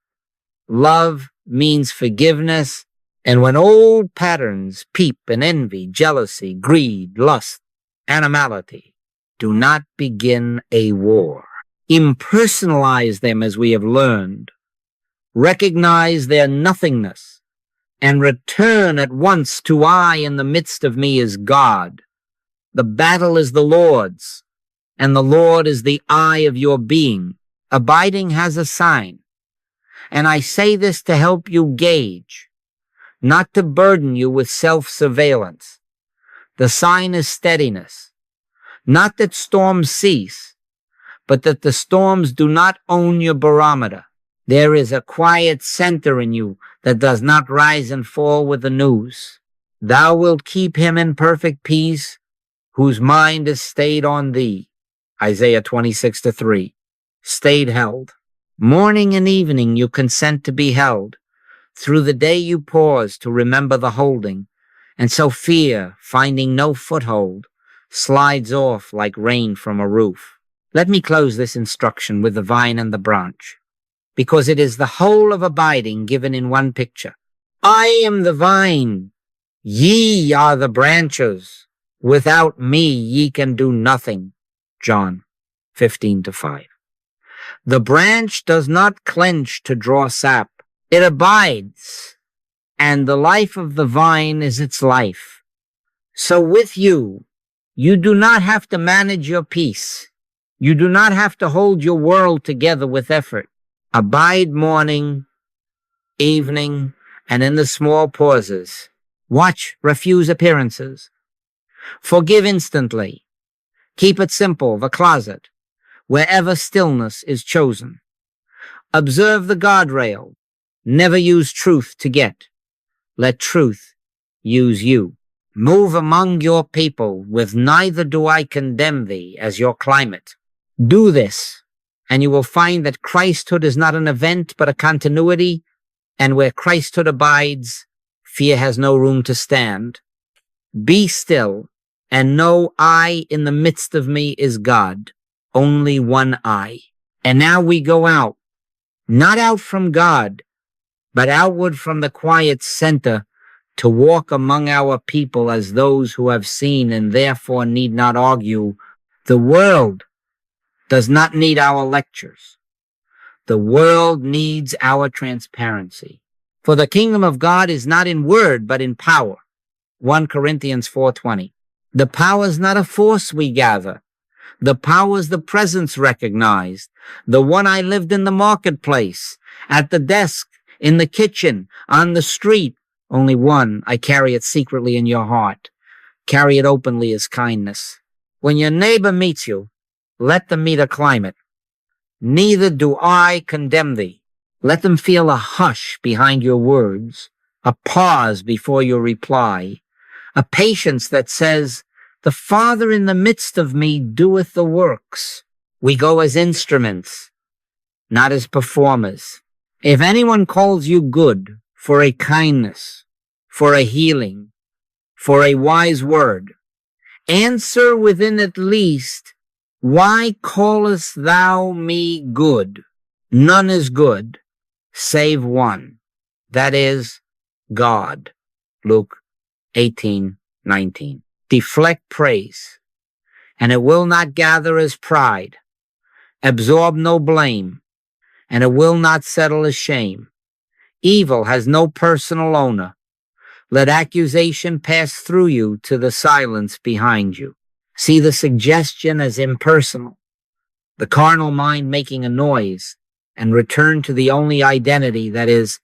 Love means forgiveness. And when old patterns peep in envy, jealousy, greed, lust, animality, do not begin a war. Impersonalize them as we have learned. Recognize their nothingness and return at once to I in the midst of me is God. The battle is the Lord's, and the Lord is the I of your being. Abiding has a sign, and I say this to help you gauge, not to burden you with self-surveillance. The sign is steadiness, not that storms cease, but that the storms do not own your barometer. There is a quiet center in you that does not rise and fall with the news. Thou wilt keep him in perfect peace, whose mind is stayed on thee. Isaiah 26:3. Stayed held. Morning and evening you consent to be held. Through the day you pause to remember the holding, and so fear, finding no foothold, slides off like rain from a roof. Let me close this instruction with the vine and the branch, because it is the whole of abiding given in one picture. I am the vine, ye are the branches. Without me ye can do nothing. John 15:5. The branch does not clench to draw sap. It abides, and the life of the vine is its life. So with you, you do not have to manage your peace. You do not have to hold your world together with effort. Abide morning, evening, and in the small pauses. Watch, refuse appearances. Forgive instantly. Keep it simple, the closet, wherever stillness is chosen. Observe the guardrail. Never use truth to get. Let truth use you. Move among your people with neither do I condemn thee as your climate. Do this, and you will find that Christhood is not an event but a continuity, and where Christhood abides, fear has no room to stand. Be still, and know I in the midst of me is God, only one I. And now we go out, not out from God, but outward from the quiet center to walk among our people as those who have seen and therefore need not argue. The world does not need our lectures. The world needs our transparency. For the kingdom of God is not in word, but in power. 1 Corinthians 4:20. The power is not a force we gather. The power is the presence recognized. The one I lived in the marketplace, at the desk, in the kitchen, on the street. Only one, I carry it secretly in your heart. Carry it openly as kindness. When your neighbor meets you, let them meet a climate. Neither do I condemn thee. Let them feel a hush behind your words, a pause before your reply, a patience that says, the Father in the midst of me doeth the works. We go as instruments, not as performers. If anyone calls you good for a kindness, for a healing, for a wise word, answer within at least, why callest thou me good? None is good, save one, that is, God. Luke 18:19. Deflect praise, and it will not gather as pride. Absorb no blame, and it will not settle as shame. Evil has no personal owner. Let accusation pass through you to the silence behind you. See the suggestion as impersonal, the carnal mind making a noise, and return to the only identity that is,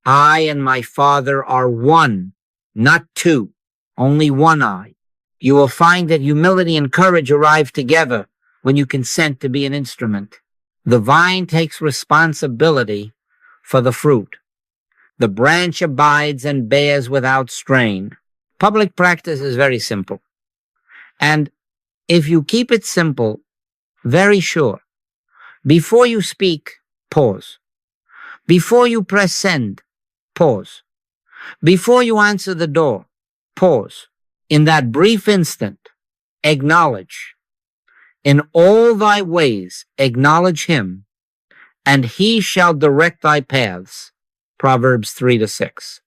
I and my Father are one, not two, only one I. You will find that humility and courage arrive together when you consent to be an instrument. The vine takes responsibility for the fruit. The branch abides and bears without strain. Public practice is very simple. And if you keep it simple, very sure, before you speak, pause. Before you press send, pause. Before you answer the door, pause. In that brief instant, acknowledge. In all thy ways acknowledge him, and he shall direct thy paths. Proverbs 3-6.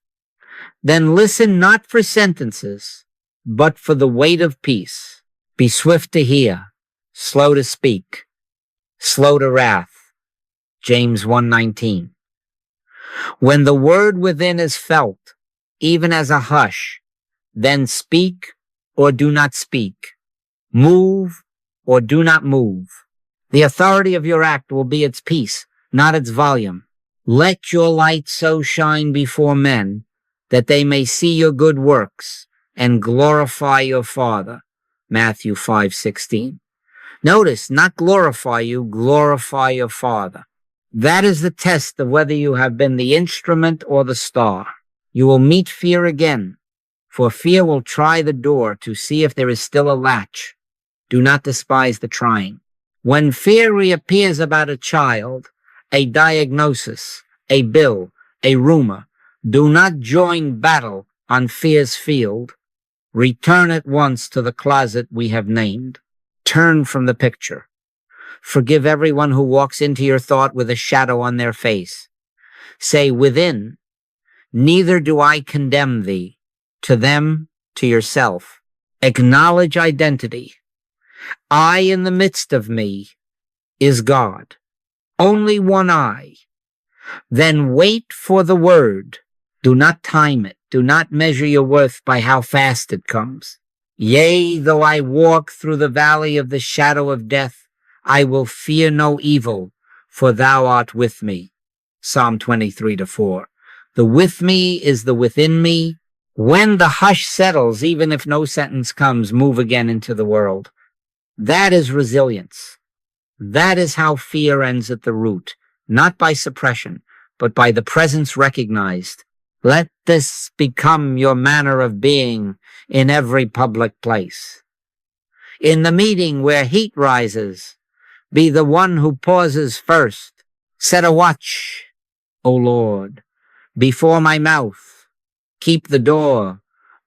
Then listen not for sentences, but for the weight of peace. Be swift to hear, slow to speak, slow to wrath. James 1:19. When the word within is felt, even as a hush, then speak or do not speak. Move or do not move. The authority of your act will be its peace, not its volume. Let your light so shine before men that they may see your good works and glorify your Father. Matthew 5:16. Notice, not glorify you, glorify your Father. That is the test of whether you have been the instrument or the star. You will meet fear again, for fear will try the door to see if there is still a latch. Do not despise the trying. When fear reappears about a child, a diagnosis, a bill, a rumor, do not join battle on fear's field. Return at once to the closet we have named. Turn from the picture. Forgive everyone who walks into your thought with a shadow on their face. Say within, neither do I condemn thee. To them, to yourself. Acknowledge identity. I in the midst of me is God. Only one I. Then wait for the word. Do not time it. Do not measure your worth by how fast it comes. Yea, though I walk through the valley of the shadow of death, I will fear no evil, for thou art with me. Psalm 23-4. The with me is the within me. When the hush settles, even if no sentence comes, move again into the world. That is resilience. That is how fear ends at the root, not by suppression, but by the presence recognized. Let this become your manner of being in every public place. In the meeting where heat rises, be the one who pauses first. Set a watch, O Lord, before my mouth. Keep the door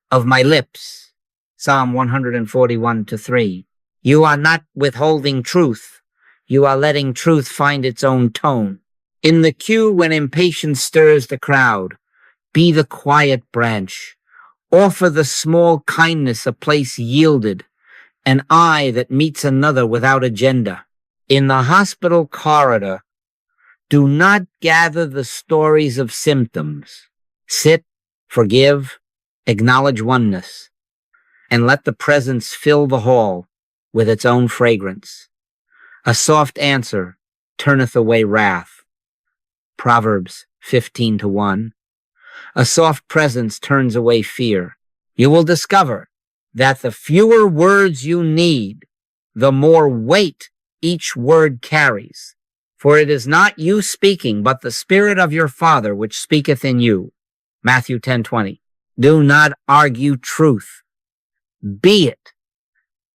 of my lips. Psalm 141-3. You are not withholding truth. You are letting truth find its own tone. In the queue when impatience stirs the crowd, be the quiet branch. Offer the small kindness a place yielded, an eye that meets another without agenda. In the hospital corridor, do not gather the stories of symptoms. Sit, forgive, acknowledge oneness, and let the presence fill the hall with its own fragrance. A soft answer turneth away wrath. Proverbs 15-1. A soft presence turns away fear. You will discover that the fewer words you need, the more weight each word carries. For it is not you speaking, but the Spirit of your Father which speaketh in you. Matthew 10:20. Do not argue truth. Be it.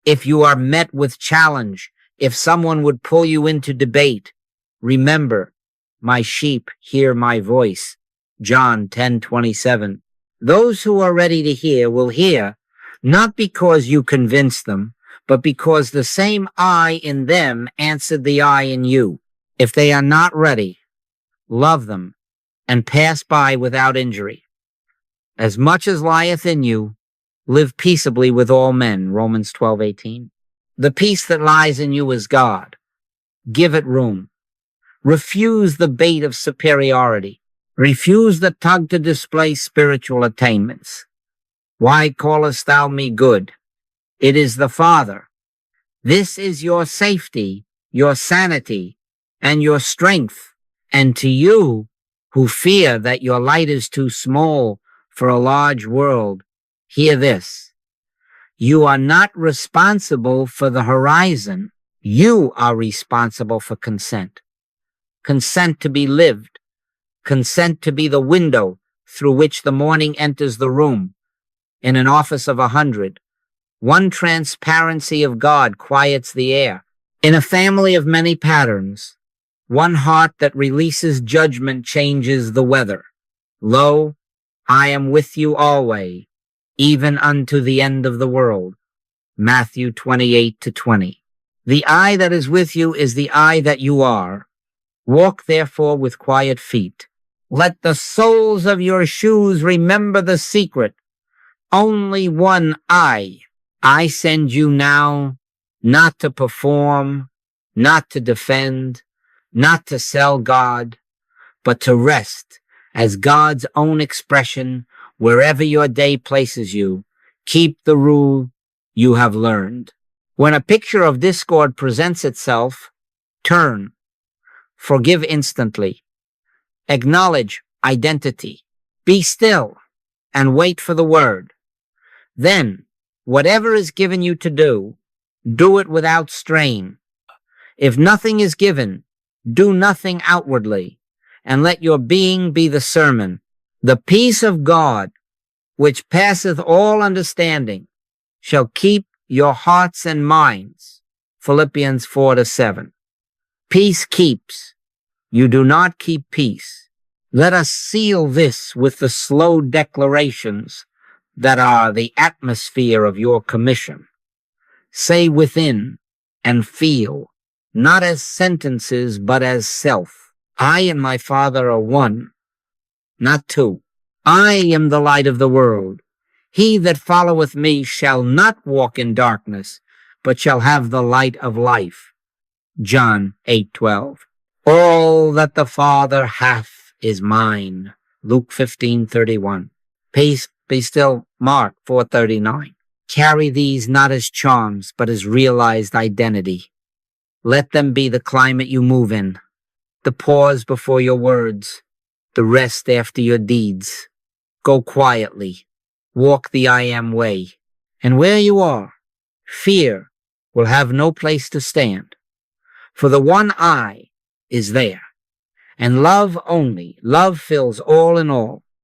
If you are met with challenge, if someone would pull you into debate, remember, my sheep hear my voice. John 10:27. Those who are ready to hear will hear, not because you convince them, but because the same I in them answered the I in you. If they are not ready, love them and pass by without injury. As much as lieth in you, live peaceably with all men. Romans 12:18. The peace that lies in you is God. Give it room. Refuse the bait of superiority. Refuse the tug to display spiritual attainments. Why callest thou me good? It is the Father. This is your safety, your sanity, and your strength. And to you who fear that your light is too small for a large world, hear this. You are not responsible for the horizon. You are responsible for consent. Consent to be lived. Consent to be the window through which the morning enters the room. In an office of 100, one transparency of God quiets the air. In a family of many patterns, one heart that releases judgment changes the weather. Lo, I am with you always, even unto the end of the world. Matthew 28-20. The I that is with you is the I that you are. Walk therefore with quiet feet. Let the soles of your shoes remember the secret. Only one I. I send you now, not to perform, not to defend, not to sell God, but to rest as God's own expression wherever your day places you. Keep the rule you have learned. When a picture of discord presents itself, turn, forgive instantly, acknowledge identity, be still, and wait for the word. Then, whatever is given you to do it without strain. If nothing is given, do nothing outwardly, and let your being be the sermon. The peace of God, which passeth all understanding, shall keep your hearts and minds. Philippians 4-7. Peace keeps. You do not keep peace. Let us seal this with the slow declarations that are the atmosphere of your commission. Say within and feel, not as sentences, but as self. I and my Father are one, not two. I am the light of the world. He that followeth me shall not walk in darkness, but shall have the light of life. John 8:12. All that the Father hath is mine. Luke 15:31. Peace be still. Mark 4:39. Carry these not as charms, but as realized identity. Let them be the climate you move in, the pause before your words, the rest after your deeds. Go quietly. Walk the I am way. And where you are, fear will have no place to stand. For the one I is there. And love only. Love fills all in all.